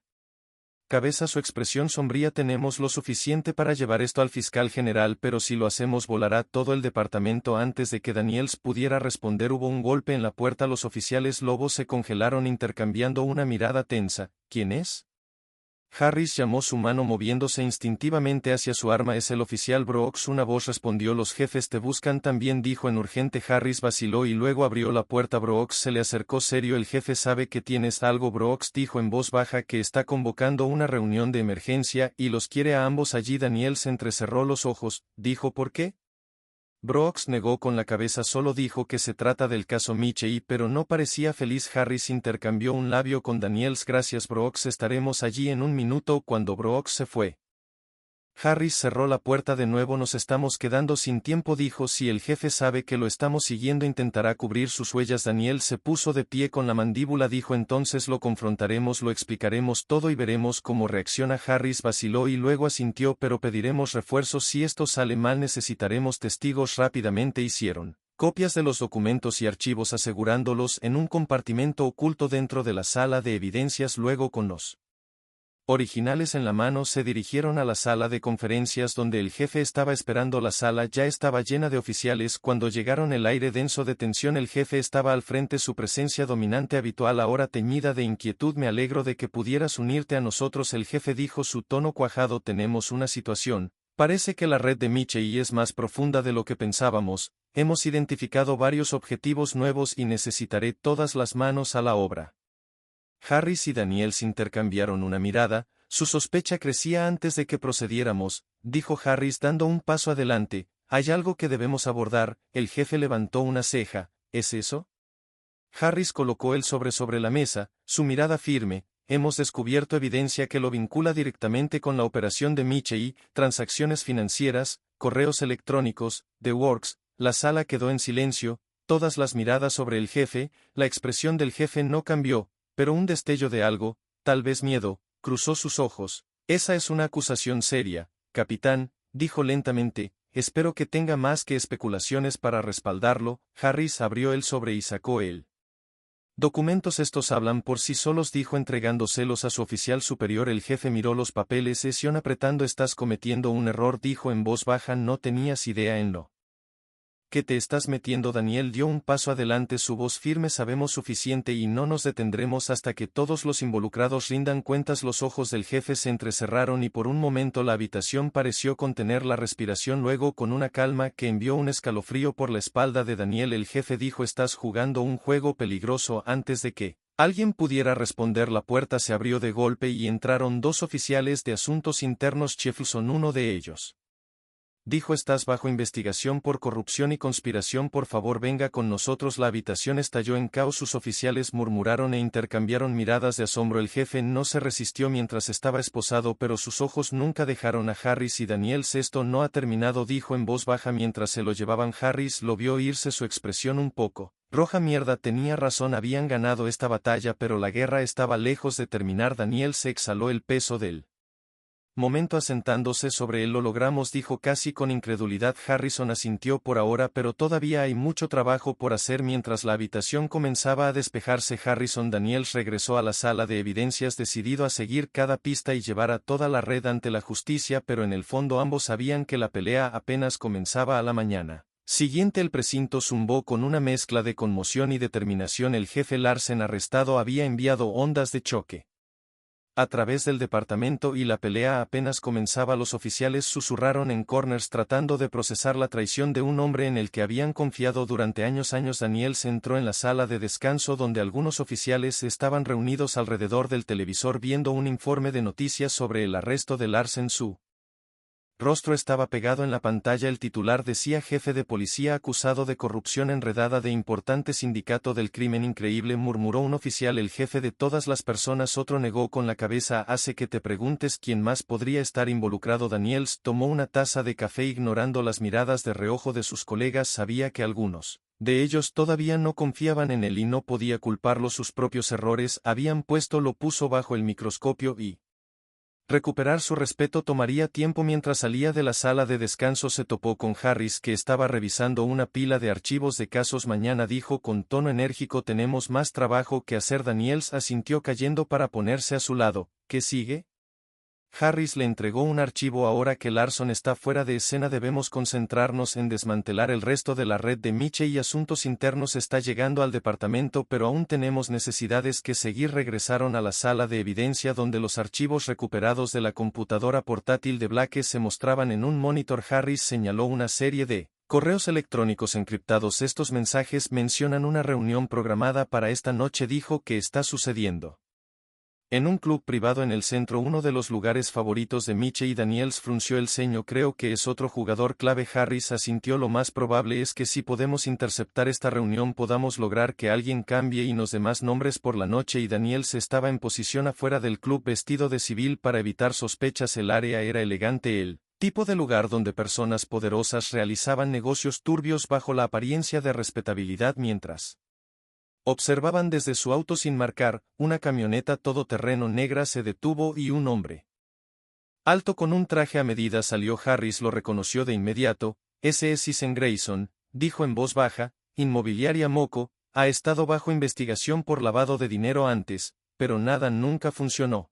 cabeza, su expresión sombría. Tenemos lo suficiente para llevar esto al fiscal general, pero si lo hacemos volará todo el departamento. Antes de que Daniels pudiera responder hubo un golpe en la puerta. Los oficiales lobos se congelaron intercambiando una mirada tensa. ¿Quién es? Harris llamó, su mano moviéndose instintivamente hacia su arma. Es el oficial Brooks. Una voz respondió. Los jefes te buscan también, dijo en urgente. Harris vaciló y luego abrió la puerta. Brooks se le acercó serio. El jefe sabe que tienes algo. Brooks dijo en voz baja que está convocando una reunión de emergencia y los quiere a ambos allí. Daniels entrecerró los ojos. Dijo, ¿por qué? Brooks negó con la cabeza. Solo dijo que se trata del caso Michei, pero no parecía feliz. Harris intercambió un labio con Daniels. Gracias, Brooks, estaremos allí en un minuto. Cuando Brooks se fue, Harris cerró la puerta de nuevo. Nos estamos quedando sin tiempo, dijo. Si el jefe sabe que lo estamos siguiendo, intentará cubrir sus huellas. Daniel se puso de pie con la mandíbula. Dijo, entonces lo confrontaremos, lo explicaremos todo y veremos cómo reacciona. Harris vaciló y luego asintió. Pero pediremos refuerzos. Si esto sale mal necesitaremos testigos. Rápidamente hicieron copias de los documentos y archivos, asegurándolos en un compartimento oculto dentro de la sala de evidencias. Luego, con los originales en la mano, se dirigieron a la sala de conferencias donde el jefe estaba esperando. La sala ya estaba llena de oficiales. Cuando llegaron, el aire denso de tensión. El jefe estaba al frente, su presencia dominante, habitual, ahora teñida de inquietud. Me alegro de que pudieras unirte a nosotros, el jefe dijo, su tono cuajado. Tenemos una situación. Parece que la red de Michei es más profunda de lo que pensábamos. Hemos identificado varios objetivos nuevos y necesitaré todas las manos a la obra. Harris y Daniels intercambiaron una mirada. Su sospecha crecía. Antes de que procediéramos, dijo Harris dando un paso adelante, hay algo que debemos abordar. El jefe levantó una ceja. ¿Es eso? Harris colocó el sobre la mesa, su mirada firme. Hemos descubierto evidencia que lo vincula directamente con la operación de Michei, transacciones financieras, correos electrónicos, The Works. La sala quedó en silencio, todas las miradas sobre el jefe. La expresión del jefe no cambió, pero un destello de algo, tal vez miedo, cruzó sus ojos. Esa es una acusación seria, capitán, dijo lentamente, espero que tenga más que especulaciones para respaldarlo. Harris abrió el sobre y sacó el documentos. Estos hablan por sí solos, dijo entregándoselos a su oficial superior. El jefe miró los papeles. Sesión apretando. Estás cometiendo un error, dijo en voz baja. No tenías idea en lo ¿qué te estás metiendo? Daniel dio un paso adelante, su voz firme. Sabemos suficiente y no nos detendremos hasta que todos los involucrados rindan cuentas. Los ojos del jefe se entrecerraron y por un momento la habitación pareció contener la respiración. Luego, con una calma que envió un escalofrío por la espalda de Daniel, el jefe dijo: estás jugando un juego peligroso. Antes de que alguien pudiera responder, la puerta se abrió de golpe y entraron dos oficiales de asuntos internos. Jefferson, uno de ellos, dijo: estás bajo investigación por corrupción y conspiración. Por favor, venga con nosotros. La habitación estalló en caos. Sus oficiales murmuraron e intercambiaron miradas de asombro. El jefe no se resistió mientras estaba esposado, pero sus ojos nunca dejaron a Harris y Daniel. Esto no ha terminado, dijo en voz baja mientras se lo llevaban. Harris lo vio irse, su expresión un poco roja. Mierda, tenía razón, habían ganado esta batalla, pero la guerra estaba lejos de terminar. Daniel se exhaló el peso del momento asentándose sobre él. Lo logramos, dijo casi con incredulidad. Harrison asintió: por ahora, pero todavía hay mucho trabajo por hacer. Mientras la habitación comenzaba a despejarse, Daniels regresó a la sala de evidencias, decidido a seguir cada pista y llevar a toda la red ante la justicia, pero en el fondo ambos sabían que la pelea apenas comenzaba. A la mañana siguiente el precinto zumbó con una mezcla de conmoción y determinación. El jefe Larsen, arrestado, había enviado ondas de choque a través del departamento y la pelea apenas comenzaba. Los oficiales susurraron en corners tratando de procesar la traición de un hombre en el que habían confiado durante años. Daniels entró en la sala de descanso donde algunos oficiales estaban reunidos alrededor del televisor viendo un informe de noticias sobre el arresto de Larsen. Su rostro estaba pegado en la pantalla. El titular decía: jefe de policía acusado de corrupción enredada de importante sindicato del crimen. Increíble, murmuró un oficial. El jefe de todas las personas. Otro negó con la cabeza. Hace que te preguntes quién más podría estar involucrado. Daniels tomó una taza de café ignorando las miradas de reojo de sus colegas. Sabía que algunos de ellos todavía no confiaban en él y no podía culparlos. Sus propios errores lo puso bajo el microscopio y recuperar su respeto tomaría tiempo. Mientras salía de la sala de descanso se topó con Harris, que estaba revisando una pila de archivos de casos. Mañana, dijo con tono enérgico, tenemos más trabajo que hacer. Daniels asintió cayendo para ponerse a su lado. ¿Qué sigue? Harris le entregó un archivo. Ahora que Larson está fuera de escena debemos concentrarnos en desmantelar el resto de la red de Miche y asuntos internos. Está llegando al departamento, pero aún tenemos necesidades que seguir. Regresaron a la sala de evidencia donde los archivos recuperados de la computadora portátil de Blake se mostraban en un monitor. Harris señaló una serie de correos electrónicos encriptados. Estos mensajes mencionan una reunión programada para esta noche, dijo. ¿Qué está sucediendo? En un club privado en el centro, uno de los lugares favoritos de Miche. Y Daniels frunció el ceño. Creo que es otro jugador clave. Harris asintió. Lo más probable es que si podemos interceptar esta reunión podamos lograr que alguien cambie y nos dé más nombres por la noche. Y Daniels estaba en posición afuera del club vestido de civil para evitar sospechas. El área era elegante, el tipo de lugar donde personas poderosas realizaban negocios turbios bajo la apariencia de respetabilidad. Mientras observaban desde su auto sin marcar, una camioneta todoterreno negra se detuvo y un hombre alto con un traje a medida salió. Harris lo reconoció de inmediato. Ese es Isen Grayson, dijo en voz baja. Inmobiliaria Moco, ha estado bajo investigación por lavado de dinero antes, pero nada nunca funcionó.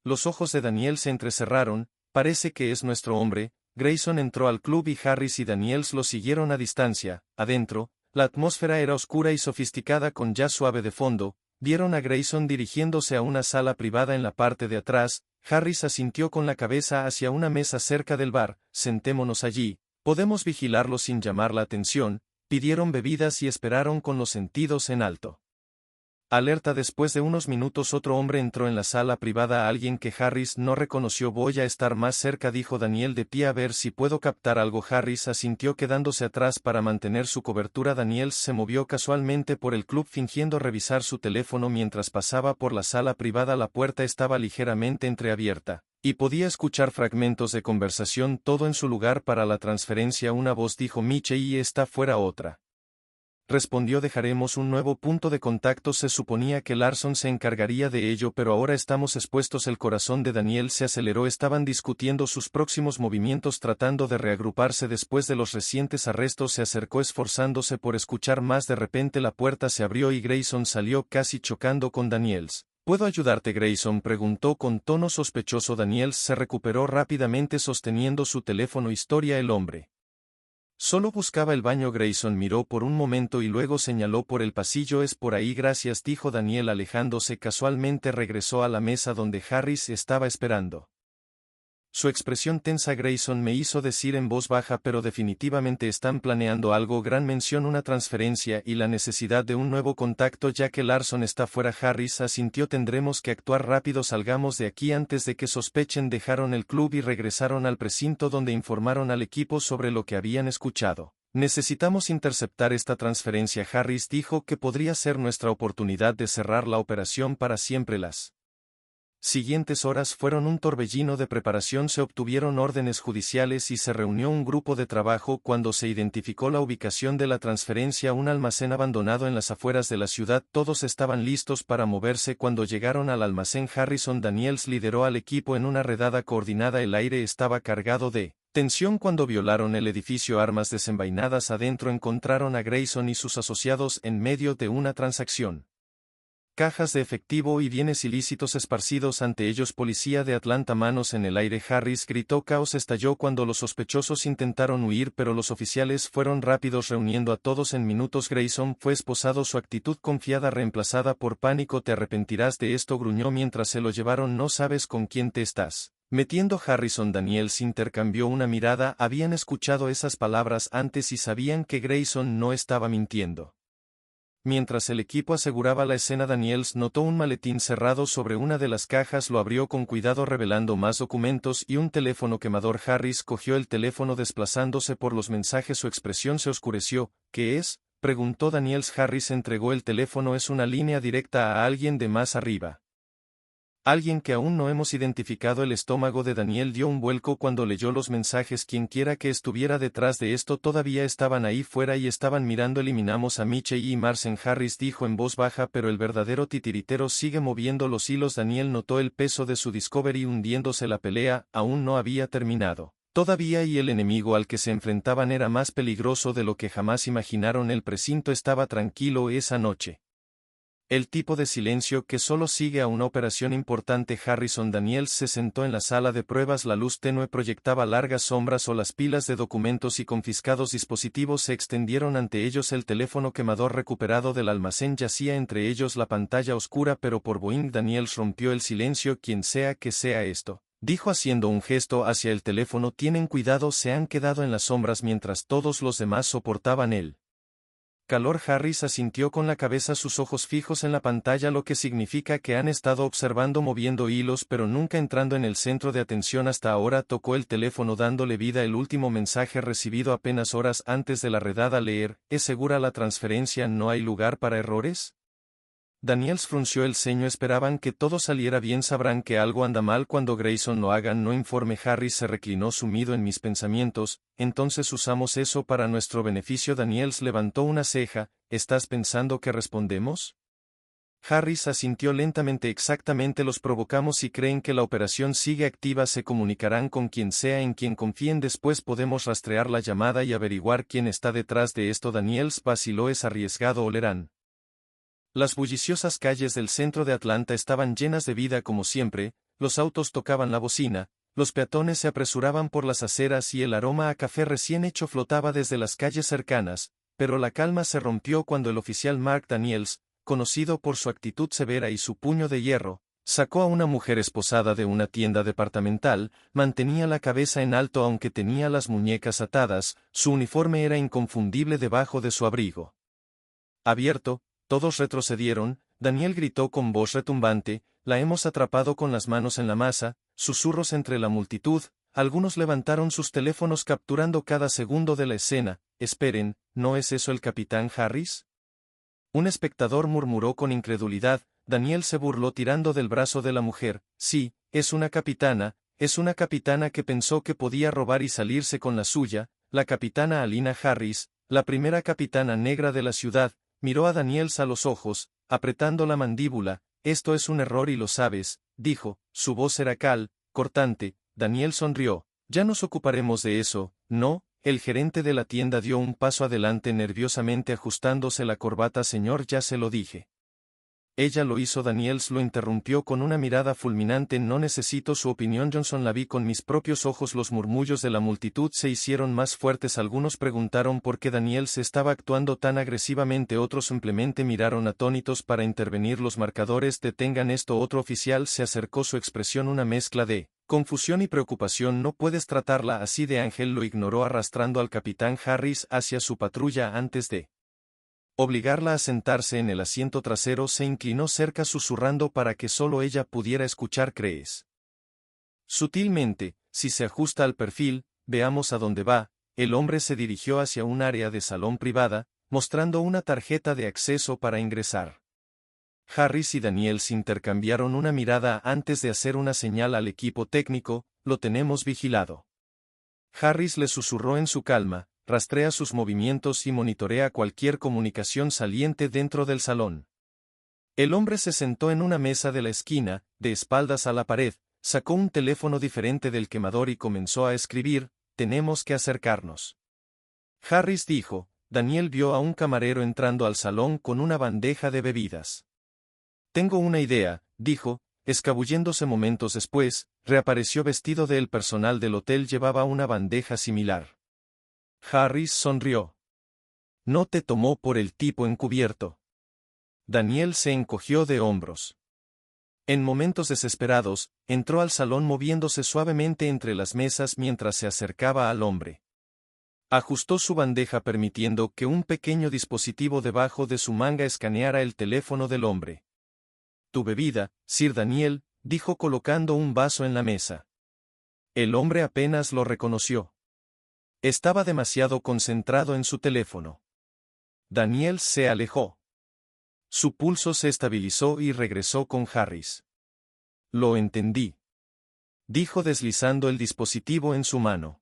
Los ojos de Daniel se entrecerraron. Parece que es nuestro hombre. Grayson entró al club y Harris y Daniels lo siguieron a distancia. Adentro, la atmósfera era oscura y sofisticada con jazz suave de fondo. Vieron a Grayson dirigiéndose a una sala privada en la parte de atrás. Harris asintió con la cabeza hacia una mesa cerca del bar. Sentémonos allí, podemos vigilarlo sin llamar la atención. Pidieron bebidas y esperaron con los sentidos en alto. Alerta. Después de unos minutos otro hombre entró en la sala privada, a alguien que Harris no reconoció. Voy a estar más cerca, dijo Daniel de pie, a ver si puedo captar algo. Harris asintió quedándose atrás para mantener su cobertura. Daniels se movió casualmente por el club fingiendo revisar su teléfono mientras pasaba por la sala privada. La puerta estaba ligeramente entreabierta y podía escuchar fragmentos de conversación. Todo en su lugar para la transferencia. Una voz dijo: Miche y está fuera. Otra respondió. Dejaremos un nuevo punto de contacto. Se suponía que Larson se encargaría de ello, pero ahora estamos expuestos. El corazón de Daniel se aceleró. Estaban discutiendo sus próximos movimientos, tratando de reagruparse después de los recientes arrestos. Se acercó esforzándose por escuchar más. De repente la puerta se abrió y Grayson salió, casi chocando con Daniels. ¿Puedo ayudarte, Grayson?, preguntó con tono sospechoso. Daniels se recuperó rápidamente sosteniendo su teléfono. Historia. El hombre solo buscaba el baño. Grayson miró por un momento y luego señaló por el pasillo. Es por ahí. Gracias, dijo Daniel alejándose. Casualmente regresó a la mesa donde Harris estaba esperando. Su expresión tensa. Grayson me hizo decir en voz baja, pero definitivamente están planeando algo. Gran mención, una transferencia y la necesidad de un nuevo contacto ya que Larson está fuera. Harris asintió. Tendremos que actuar rápido. Salgamos de aquí antes de que sospechen. Dejaron el club y regresaron al precinto donde informaron al equipo sobre lo que habían escuchado. Necesitamos interceptar esta transferencia. Harris dijo que podría ser nuestra oportunidad de cerrar la operación para siempre. Las siguientes horas fueron un torbellino de preparación. Se obtuvieron órdenes judiciales y se reunió un grupo de trabajo. Cuando se identificó la ubicación de la transferencia, un almacén abandonado en las afueras de la ciudad, todos estaban listos para moverse. Cuando llegaron al almacén, Harrison Daniels lideró al equipo en una redada coordinada. El aire estaba cargado de tensión cuando violaron el edificio. Armas desenvainadas adentro. Encontraron a Grayson y sus asociados en medio de una transacción. Cajas de efectivo y bienes ilícitos esparcidos ante ellos. Policía de Atlanta, manos en el aire. Harris gritó. Caos estalló cuando los sospechosos intentaron huir, pero los oficiales fueron rápidos reuniendo a todos en minutos. Grayson fue esposado, su actitud confiada reemplazada por pánico. Te arrepentirás de esto, gruñó mientras se lo llevaron. No sabes con quién te estás metiendo. Harrison Daniels intercambió una mirada. Habían escuchado esas palabras antes y sabían que Grayson no estaba mintiendo. Mientras el equipo aseguraba la escena, Daniels notó un maletín cerrado sobre una de las cajas. Lo abrió con cuidado revelando más documentos y un teléfono quemador. Harris cogió el teléfono desplazándose por los mensajes. Su expresión se oscureció. ¿Qué es?, preguntó Daniels. Harris entregó el teléfono. Es una línea directa a alguien de más arriba. Alguien que aún no hemos identificado. El estómago de Daniel dio un vuelco cuando leyó los mensajes. Quienquiera que estuviera detrás de esto todavía estaban ahí fuera y estaban mirando. Eliminamos a Michelle y Marcen, Harris dijo en voz baja, pero el verdadero titiritero sigue moviendo los hilos. Daniel notó el peso de su Discovery hundiéndose. La pelea aún no había terminado todavía y el enemigo al que se enfrentaban era más peligroso de lo que jamás imaginaron. El precinto estaba tranquilo esa noche. El tipo de silencio que solo sigue a una operación importante. Harrison Daniels se sentó en la sala de pruebas. La luz tenue proyectaba largas sombras o las pilas de documentos y confiscados dispositivos se extendieron ante ellos. El teléfono quemador recuperado del almacén yacía entre ellos. La pantalla oscura, pero por Boeing. Daniels rompió el silencio. Quien sea que sea esto, dijo haciendo un gesto hacia el teléfono. Tienen cuidado, se han quedado en las sombras mientras todos los demás soportaban el calor. Harris asintió con la cabeza, sus ojos fijos en la pantalla, lo que significa que han estado observando, moviendo hilos, pero nunca entrando en el centro de atención hasta ahora. Tocó el teléfono dándole vida. El último mensaje recibido apenas horas antes de la redada. Leer. ¿Es segura la transferencia? ¿No hay lugar para errores? Daniels frunció el ceño. Esperaban que todo saliera bien. Sabrán que algo anda mal cuando Grayson lo haga. No informe. Harris se reclinó sumido en mis pensamientos. Entonces usamos eso para nuestro beneficio. Daniels levantó una ceja. ¿Estás pensando que respondemos? Harris asintió lentamente. Exactamente, los provocamos y creen que la operación sigue activa. Se comunicarán con quien sea en quien confíen. Después podemos rastrear la llamada y averiguar quién está detrás de esto. Daniels vaciló. Es arriesgado. Olerán. Las bulliciosas calles del centro de Atlanta estaban llenas de vida como siempre. Los autos tocaban la bocina, los peatones se apresuraban por las aceras y el aroma a café recién hecho flotaba desde las calles cercanas, pero la calma se rompió cuando el oficial Mark Daniels, conocido por su actitud severa y su puño de hierro, sacó a una mujer esposada de una tienda departamental. Mantenía la cabeza en alto aunque tenía las muñecas atadas. Su uniforme era inconfundible debajo de su abrigo abierto. Todos retrocedieron. Daniel gritó con voz retumbante, la hemos atrapado con las manos en la masa. Susurros entre la multitud. Algunos levantaron sus teléfonos capturando cada segundo de la escena. Esperen, ¿no es eso el capitán Harris?, un espectador murmuró con incredulidad. Daniel se burló tirando del brazo de la mujer. Sí, es una capitana que pensó que podía robar y salirse con la suya. La capitana Alina Harris, La primera capitana negra de la ciudad, miró a Daniels a los ojos, apretando la mandíbula. Esto es un error y lo sabes, dijo, su voz era cortante. Daniel sonrió. Ya nos ocuparemos de eso, ¿no? El gerente de la tienda dio un paso adelante nerviosamente ajustándose la corbata. Señor, ya se lo dije. Ella lo hizo. Daniels lo interrumpió con una mirada fulminante. No necesito su opinión, Johnson, la vi con mis propios ojos. Los murmullos de la multitud se hicieron más fuertes. Algunos preguntaron por qué Daniels estaba actuando tan agresivamente, otros simplemente miraron atónitos para intervenir. Los marcadores detengan esto. Otro oficial se acercó, su expresión una mezcla de confusión y preocupación. No puedes tratarla así. De Ángel lo ignoró arrastrando al capitán Harris hacia su patrulla antes de obligarla a sentarse en el asiento trasero. Se inclinó cerca susurrando para que solo ella pudiera escuchar. ¿Crees? Sutilmente, si se ajusta al perfil, veamos a dónde va. El hombre se dirigió hacia un área de salón privada, mostrando una tarjeta de acceso para ingresar. Harris y Daniels intercambiaron una mirada antes de hacer una señal al equipo técnico. Lo tenemos vigilado. Harris le susurró en su calma, rastrea sus movimientos y monitorea cualquier comunicación saliente dentro del salón. El hombre se sentó en una mesa de la esquina, de espaldas a la pared, sacó un teléfono diferente del quemador y comenzó a escribir. Tenemos que acercarnos. Harris dijo. Daniel vio a un camarero entrando al salón con una bandeja de bebidas. Tengo una idea, dijo, escabulléndose. Momentos después, reapareció vestido del personal del hotel. Llevaba una bandeja similar. Harris sonrió. ¿No te tomó por el tipo encubierto? Daniel se encogió de hombros. En momentos desesperados, entró al salón moviéndose suavemente entre las mesas mientras se acercaba al hombre. Ajustó su bandeja permitiendo que un pequeño dispositivo debajo de su manga escaneara el teléfono del hombre. Tu bebida, Sir Daniel, dijo colocando un vaso en la mesa. El hombre apenas lo reconoció. Estaba demasiado concentrado en su teléfono. Daniel se alejó. Su pulso se estabilizó y regresó con Harris. Lo entendí, dijo deslizando el dispositivo en su mano.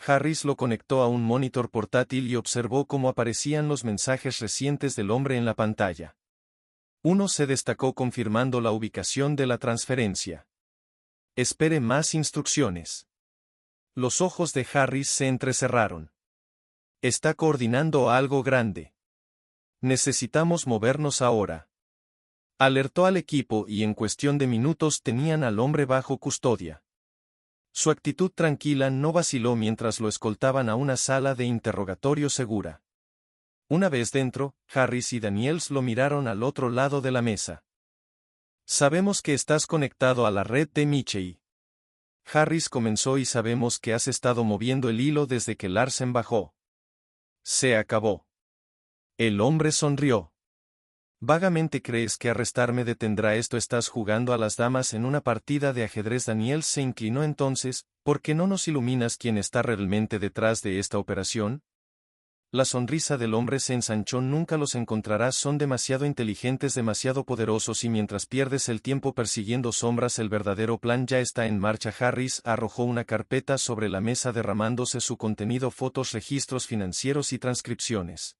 Harris lo conectó a un monitor portátil y observó cómo aparecían los mensajes recientes del hombre en la pantalla. Uno se destacó confirmando la ubicación de la transferencia. Espere más instrucciones. Los ojos de Harris se entrecerraron. Está coordinando algo grande. Necesitamos movernos ahora. Alertó al equipo y en cuestión de minutos tenían al hombre bajo custodia. Su actitud tranquila no vaciló mientras lo escoltaban a una sala de interrogatorio segura. Una vez dentro, Harris y Daniels lo miraron al otro lado de la mesa. Sabemos que estás conectado a la red de Michei. Harris comenzó. Y sabemos que has estado moviendo el hilo desde que Larsen bajó. Se acabó. El hombre sonrió. Vagamente crees que arrestarme detendrá esto. Estás jugando a las damas en una partida de ajedrez. Daniel se inclinó. Entonces, ¿por qué no nos iluminas quién está realmente detrás de esta operación? La sonrisa del hombre se ensanchó. Nunca los encontrarás. Son demasiado inteligentes, demasiado poderosos, y mientras pierdes el tiempo persiguiendo sombras, el verdadero plan ya está en marcha. Harris arrojó una carpeta sobre la mesa derramándose su contenido: fotos, registros financieros y transcripciones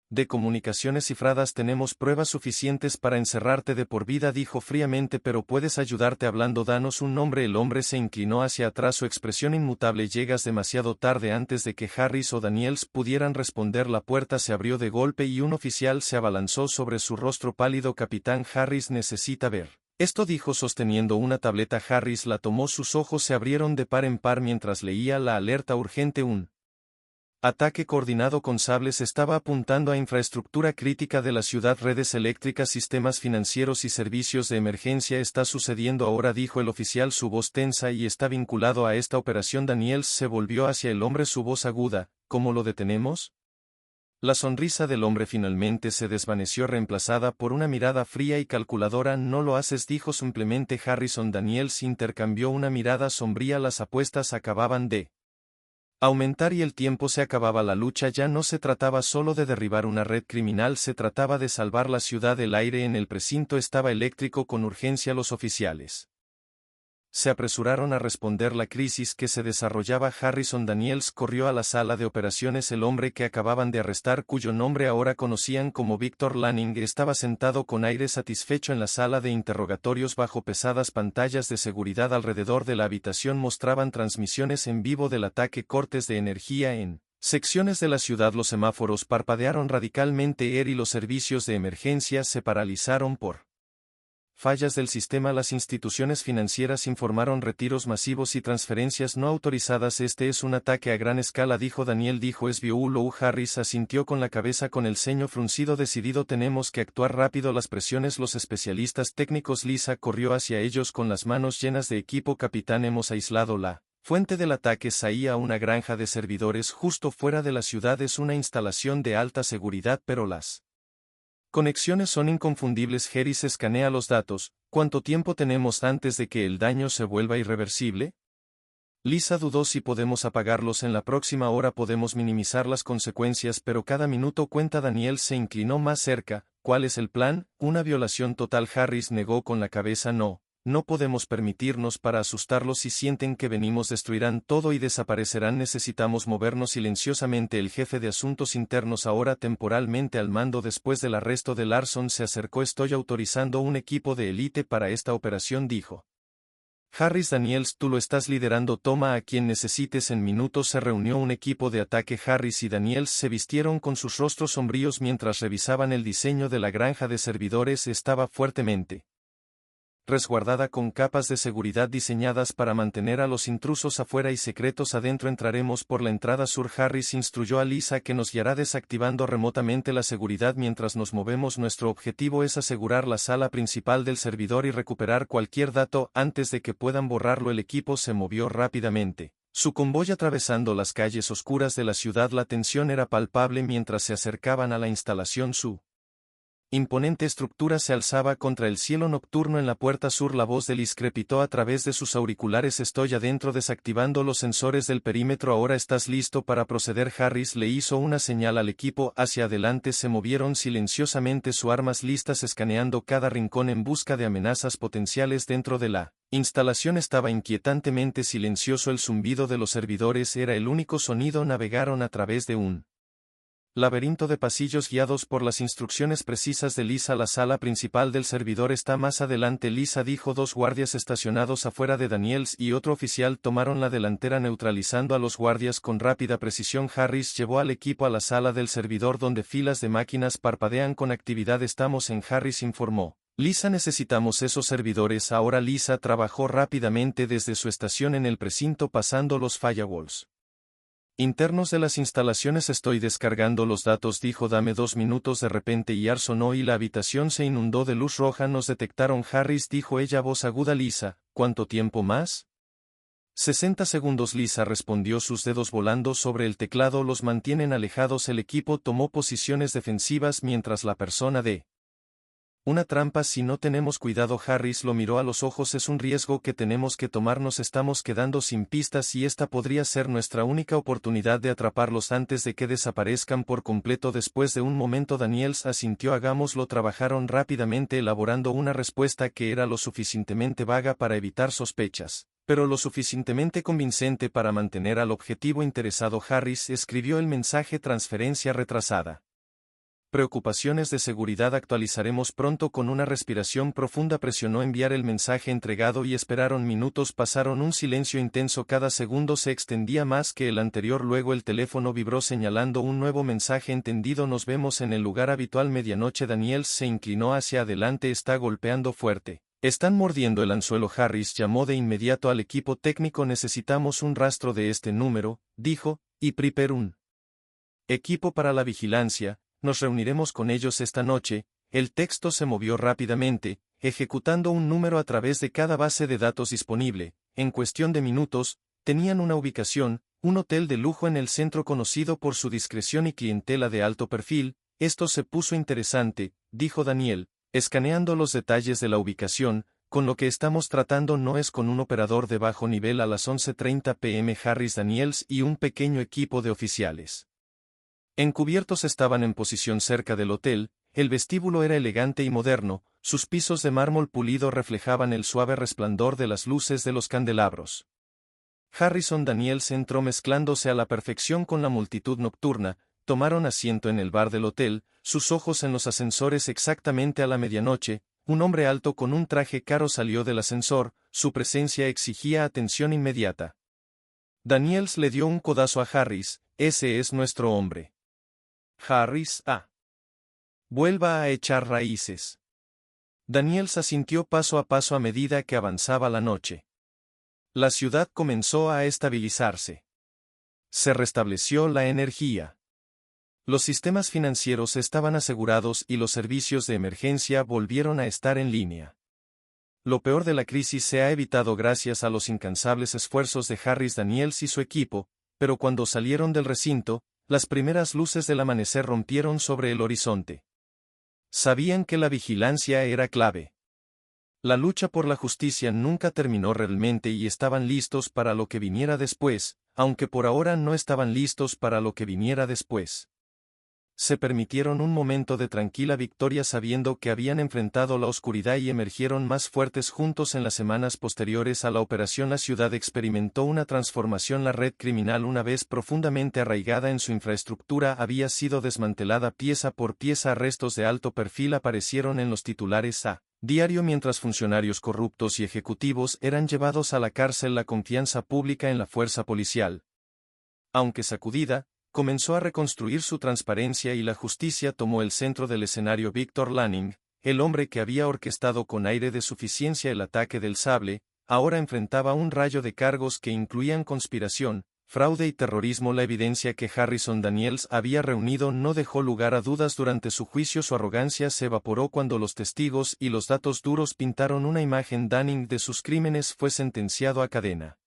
de comunicaciones cifradas. Tenemos pruebas suficientes para encerrarte de por vida, dijo fríamente, pero puedes ayudarte hablando. Danos un nombre. El hombre se inclinó hacia atrás, su expresión inmutable. Llegas demasiado tarde. Antes de que Harris o Daniels pudieran responder, la puerta se abrió de golpe y un oficial se abalanzó sobre su rostro pálido. Capitán Harris necesita ver esto, dijo sosteniendo una tableta. Harris la tomó. Sus ojos se abrieron de par en par mientras leía la alerta urgente. Un ataque coordinado con sables estaba apuntando a infraestructura crítica de la ciudad, redes eléctricas, sistemas financieros y servicios de emergencia. Está sucediendo ahora, dijo el oficial, su voz tensa, y está vinculado a esta operación. Daniels se volvió hacia el hombre, su voz aguda. ¿Cómo lo detenemos? La sonrisa del hombre finalmente se desvaneció, reemplazada por una mirada fría y calculadora. No lo haces, dijo simplemente Harrison. Daniels intercambió una mirada sombría. Las apuestas acababan de aumentar y el tiempo se acababa. La lucha ya no se trataba solo de derribar una red criminal, se trataba de salvar la ciudad. El aire en el precinto estaba eléctrico con urgencia. Los oficiales se apresuraron a responder la crisis que se desarrollaba. Harrison Daniels corrió a la sala de operaciones. El hombre que acababan de arrestar, cuyo nombre ahora conocían como Victor Lanning, estaba sentado con aire satisfecho en la sala de interrogatorios bajo pesadas pantallas de seguridad alrededor de la habitación. Mostraban transmisiones en vivo del ataque. Cortes de energía en secciones de la ciudad. Los semáforos parpadearon radicalmente y los servicios de emergencia se paralizaron por fallas del sistema. Las instituciones financieras informaron retiros masivos y transferencias no autorizadas. Este es un ataque a gran escala, dijo Daniel. Lou Harris asintió con la cabeza con el ceño fruncido. Decidido, tenemos que actuar rápido. Las presiones. Los especialistas técnicos. Lisa corrió hacia ellos con las manos llenas de equipo. Capitán, hemos aislado la fuente del ataque. Saía una granja de servidores justo fuera de la ciudad. Es una instalación de alta seguridad, pero las conexiones son inconfundibles. Harris escanea los datos. ¿Cuánto tiempo tenemos antes de que el daño se vuelva irreversible? Lisa dudó. Si podemos apagarlos en la próxima hora podemos minimizar las consecuencias, pero cada minuto cuenta. Daniel se inclinó más cerca. ¿Cuál es el plan? Una violación total. Harris negó con la cabeza. No podemos permitirnos. Para asustarlos. Si sienten que venimos destruirán todo y desaparecerán. Necesitamos movernos silenciosamente. El jefe de asuntos internos, ahora temporalmente al mando después del arresto de Larson, se acercó. Estoy autorizando un equipo de élite para esta operación, dijo Harris. Daniels, tú lo estás liderando. Toma a quien necesites. En minutos se reunió un equipo de ataque. Harris y Daniels se vistieron con sus rostros sombríos mientras revisaban el diseño de la granja de servidores. Estaba fuertemente resguardada con capas de seguridad diseñadas para mantener a los intrusos afuera y secretos adentro. Entraremos por la entrada sur. Harris instruyó a Lisa que nos guiará desactivando remotamente la seguridad mientras nos movemos. Nuestro objetivo es asegurar la sala principal del servidor y recuperar cualquier dato antes de que puedan borrarlo. El equipo se movió rápidamente, su convoy atravesando las calles oscuras de la ciudad. La tensión era palpable mientras se acercaban a la instalación. Su imponente estructura se alzaba contra el cielo nocturno. En la puerta sur la voz de Liz crepitó a través de sus auriculares. Estoy adentro desactivando los sensores del perímetro. Ahora estás listo para proceder. Harris le hizo una señal al equipo. Hacia adelante se movieron silenciosamente, sus armas listas, escaneando cada rincón en busca de amenazas potenciales. Dentro de la instalación estaba inquietantemente silencioso. El zumbido de los servidores era el único sonido. Navegaron a través de un laberinto de pasillos guiados por las instrucciones precisas de Lisa. La sala principal del servidor está más adelante, Lisa dijo. Dos guardias estacionados afuera de Daniels y otro oficial tomaron la delantera neutralizando a los guardias con rápida precisión. Harris llevó al equipo a la sala del servidor donde filas de máquinas parpadean con actividad. Estamos en. Harris informó Lisa. Necesitamos esos servidores ahora. Lisa trabajó rápidamente desde su estación en el precinto pasando los firewalls internos de las instalaciones. Estoy descargando los datos, dijo. Dame 2 minutos. De repente Iar sonó y la habitación se inundó de luz roja. Nos detectaron, Harris, dijo ella, voz aguda. Lisa, ¿cuánto tiempo más? 60 segundos. Lisa respondió, sus dedos volando sobre el teclado. Los mantienen alejados. El equipo tomó posiciones defensivas mientras la persona de una trampa. Si no tenemos cuidado. Harris lo miró a los ojos. Es un riesgo que tenemos que tomar. Nos estamos quedando sin pistas y esta podría ser nuestra única oportunidad de atraparlos antes de que desaparezcan por completo. Después de un momento Daniels asintió. Hagámoslo. Trabajaron rápidamente elaborando una respuesta que era lo suficientemente vaga para evitar sospechas, pero lo suficientemente convincente para mantener al objetivo interesado. Harris escribió el mensaje: transferencia retrasada. Preocupaciones de seguridad. Actualizaremos pronto. Con una respiración profunda presionó enviar el mensaje entregado y esperaron minutos. Pasaron un silencio intenso. Cada segundo se extendía más que el anterior. Luego el teléfono vibró señalando un nuevo mensaje. Entendido, nos vemos en el lugar habitual. Medianoche. Daniels se inclinó hacia adelante. Está golpeando fuerte. Están mordiendo el anzuelo. Harris llamó de inmediato al equipo técnico. Necesitamos un rastro de este número, dijo, y prepare un equipo para la vigilancia. Nos reuniremos con ellos esta noche. El texto se movió rápidamente, ejecutando un número a través de cada base de datos disponible. En cuestión de minutos, tenían una ubicación, un hotel de lujo en el centro conocido por su discreción y clientela de alto perfil. Esto se puso interesante, dijo Daniel, escaneando los detalles de la ubicación. Con lo que estamos tratando no es con un operador de bajo nivel. A las 11:30 p.m. Harris, Daniels y un pequeño equipo de oficiales encubiertos estaban en posición cerca del hotel. El vestíbulo era elegante y moderno, Sus pisos de mármol pulido reflejaban el suave resplandor de las luces de los candelabros. Harrison Daniels entró mezclándose a la perfección con la multitud nocturna, tomaron asiento en el bar del hotel, sus ojos en los ascensores exactamente a la medianoche. Un hombre alto con un traje caro salió del ascensor, su presencia exigía atención inmediata. Daniels le dio un codazo a Harris. Ese es nuestro hombre. Harris, vuelva a echar raíces. Daniels asintió paso a paso a medida que avanzaba la noche. La ciudad comenzó a estabilizarse. Se restableció la energía. Los sistemas financieros estaban asegurados y los servicios de emergencia volvieron a estar en línea. Lo peor de la crisis se ha evitado gracias a los incansables esfuerzos de Harris Daniels y su equipo, pero cuando salieron del recinto, las primeras luces del amanecer rompieron sobre el horizonte. Sabían que la vigilancia era clave. La lucha por la justicia nunca terminó realmente y estaban listos para lo que viniera después, aunque por ahora no estaban listos para lo que viniera después. Se permitieron un momento de tranquila victoria sabiendo que habían enfrentado la oscuridad y emergieron más fuertes juntos en las semanas posteriores a la operación. La ciudad experimentó una transformación. La red criminal, una vez profundamente arraigada en su infraestructura, había sido desmantelada pieza por pieza. Arrestos de alto perfil aparecieron en los titulares a diario mientras funcionarios corruptos y ejecutivos eran llevados a la cárcel. La confianza pública en la fuerza policial, aunque sacudida, comenzó a reconstruir su transparencia y la justicia tomó el centro del escenario. Victor Lanning, el hombre que había orquestado con aire de suficiencia el ataque del sable, ahora enfrentaba un rayo de cargos que incluían conspiración, fraude y terrorismo. La evidencia que Harrison Daniels había reunido no dejó lugar a dudas durante su juicio. Su arrogancia se evaporó cuando los testigos y los datos duros pintaron una imagen. Danning de sus crímenes fue sentenciado a cadena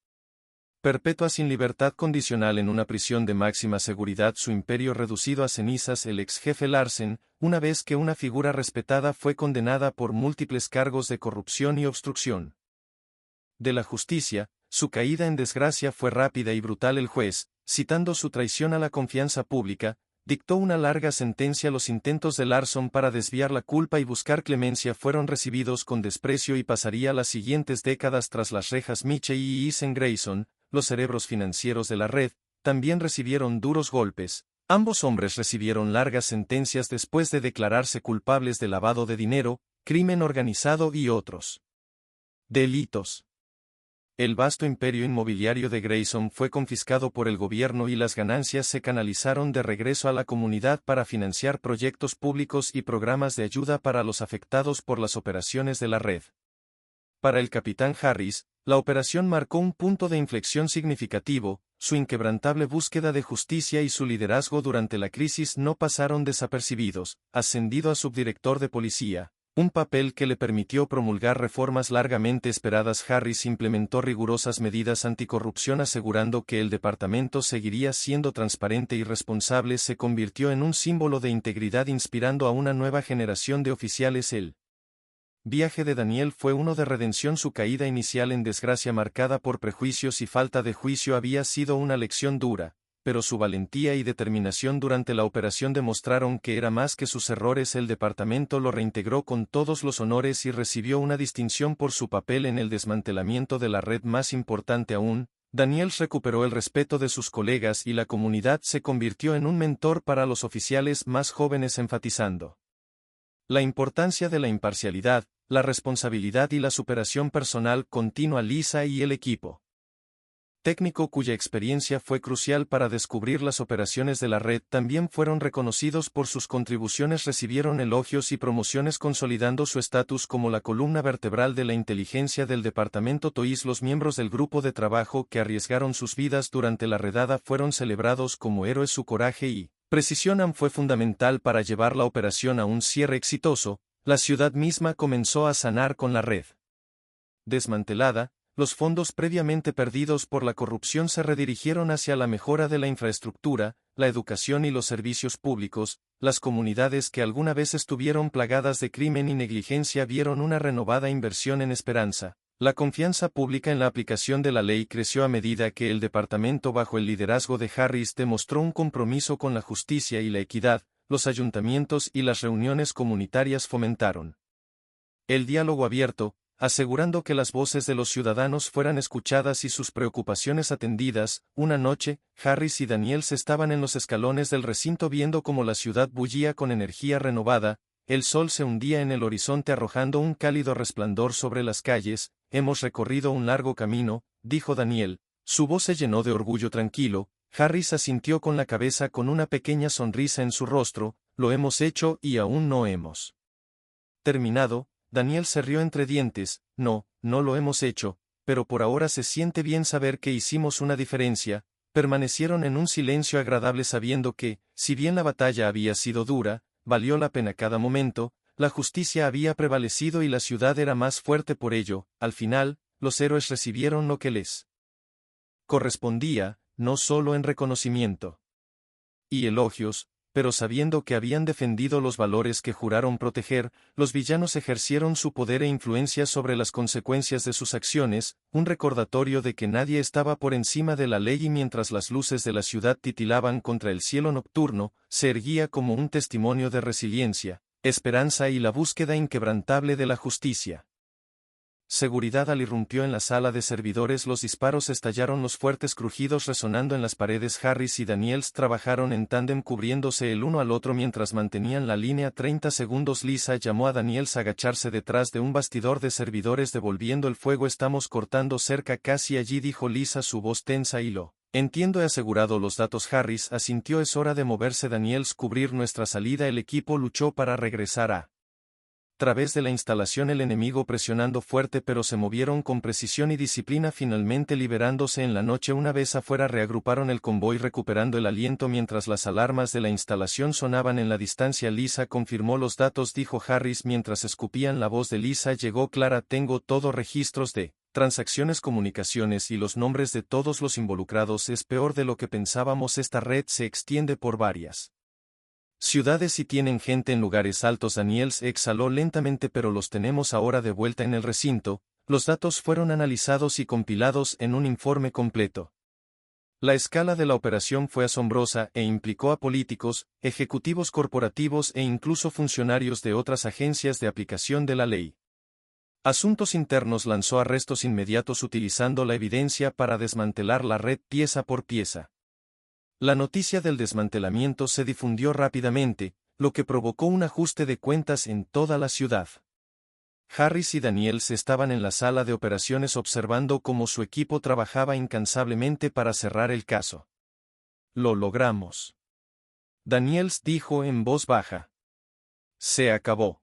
perpetua sin libertad condicional en una prisión de máxima seguridad. Su imperio reducido a cenizas. El ex jefe Larsen, una vez que una figura respetada fue condenada por múltiples cargos de corrupción y obstrucción de la justicia, su caída en desgracia fue rápida y brutal. El juez, citando su traición a la confianza pública, dictó una larga sentencia. Los intentos de Larson para desviar la culpa y buscar clemencia fueron recibidos con desprecio y pasaría las siguientes décadas tras las rejas. Mitchell y Eason Grayson, los cerebros financieros de la red, también recibieron duros golpes. Ambos hombres recibieron largas sentencias después de declararse culpables de lavado de dinero, crimen organizado y otros delitos. El vasto imperio inmobiliario de Grayson fue confiscado por el gobierno y las ganancias se canalizaron de regreso a la comunidad para financiar proyectos públicos y programas de ayuda para los afectados por las operaciones de la red. Para el capitán Harris, la operación marcó un punto de inflexión significativo. Su inquebrantable búsqueda de justicia y su liderazgo durante la crisis no pasaron desapercibidos. Ascendido a subdirector de policía, un papel que le permitió promulgar reformas largamente esperadas, Harris implementó rigurosas medidas anticorrupción asegurando que el departamento seguiría siendo transparente y responsable. Se convirtió en un símbolo de integridad inspirando a una nueva generación de oficiales. El viaje de Daniel fue uno de redención. Su caída inicial en desgracia marcada por prejuicios y falta de juicio había sido una lección dura, pero su valentía y determinación durante la operación demostraron que era más que sus errores. El departamento lo reintegró con todos los honores y recibió una distinción por su papel en el desmantelamiento de la red. Más importante aún, Daniels recuperó el respeto de sus colegas y la comunidad. Se convirtió en un mentor para los oficiales más jóvenes, enfatizando la importancia de la imparcialidad, la responsabilidad y la superación personal continua. Lisa y el equipo técnico cuya experiencia fue crucial para descubrir las operaciones de la red también fueron reconocidos por sus contribuciones. Recibieron elogios y promociones consolidando su estatus como la columna vertebral de la inteligencia del departamento TOIS. Los miembros del grupo de trabajo que arriesgaron sus vidas durante la redada fueron celebrados como héroes. Su coraje y precisión fue fundamental para llevar la operación a un cierre exitoso. La ciudad misma comenzó a sanar con la red desmantelada. Los fondos previamente perdidos por la corrupción se redirigieron hacia la mejora de la infraestructura, la educación y los servicios públicos. Las comunidades que alguna vez estuvieron plagadas de crimen y negligencia vieron una renovada inversión en esperanza. La confianza pública en la aplicación de la ley creció a medida que el departamento bajo el liderazgo de Harris demostró un compromiso con la justicia y la equidad. Los ayuntamientos y las reuniones comunitarias fomentaron el diálogo abierto, asegurando que las voces de los ciudadanos fueran escuchadas y sus preocupaciones atendidas. Una noche, Harris y Daniels estaban en los escalones del recinto viendo cómo la ciudad bullía con energía renovada. El sol se hundía en el horizonte arrojando un cálido resplandor sobre las calles. Hemos recorrido un largo camino, dijo Daniel. Su voz se llenó de orgullo tranquilo. Harris asintió con la cabeza con una pequeña sonrisa en su rostro. Lo hemos hecho y aún no hemos terminado. Daniel se rió entre dientes. No lo hemos hecho, pero por ahora se siente bien saber que hicimos una diferencia. Permanecieron en un silencio agradable sabiendo que, si bien la batalla había sido dura, valió la pena cada momento. La justicia había prevalecido y la ciudad era más fuerte por ello. Al final, los héroes recibieron lo que les correspondía, no solo en reconocimiento y elogios, pero sabiendo que habían defendido los valores que juraron proteger. Los villanos ejercieron su poder e influencia sobre las consecuencias de sus acciones, un recordatorio de que nadie estaba por encima de la ley, y mientras las luces de la ciudad titilaban contra el cielo nocturno, se erguía como un testimonio de resiliencia, esperanza y la búsqueda inquebrantable de la justicia. Seguridad. Al irrumpió en la sala de servidores, los disparos estallaron, los fuertes crujidos resonando en las paredes. Harris y Daniels trabajaron en tándem cubriéndose el uno al otro mientras mantenían la línea. 30 segundos. Lisa llamó a Daniels a agacharse detrás de un bastidor de servidores devolviendo el fuego. Estamos cortando cerca, casi allí, dijo Lisa, su voz tensa. Y lo entiendo, he asegurado los datos. Harris asintió. Es hora de moverse. Daniels, cubrir nuestra salida. El equipo luchó para regresar a través de la instalación, el enemigo presionando fuerte, pero se movieron con precisión y disciplina, finalmente liberándose en la noche. Una vez afuera, reagruparon el convoy recuperando el aliento mientras las alarmas de la instalación sonaban en la distancia. Lisa confirmó los datos, dijo Harris mientras escupían. La voz de Lisa llegó clara. Tengo todo, registros de transacciones, comunicaciones y los nombres de todos los involucrados. Es peor de lo que pensábamos. Esta red se extiende por varias ciudades y tienen gente en lugares altos. Daniels exhaló lentamente. Pero los tenemos ahora de vuelta en el recinto. Los datos fueron analizados y compilados en un informe completo. La escala de la operación fue asombrosa e implicó a políticos, ejecutivos corporativos e incluso funcionarios de otras agencias de aplicación de la ley. Asuntos Internos lanzó arrestos inmediatos utilizando la evidencia para desmantelar la red pieza por pieza. La noticia del desmantelamiento se difundió rápidamente, lo que provocó un ajuste de cuentas en toda la ciudad. Harris y Daniels estaban en la sala de operaciones observando cómo su equipo trabajaba incansablemente para cerrar el caso. Lo logramos, Daniels dijo en voz baja. Se acabó.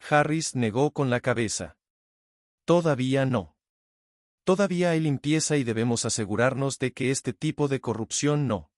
Harris negó con la cabeza. Todavía no. Todavía hay limpieza y debemos asegurarnos de que este tipo de corrupción no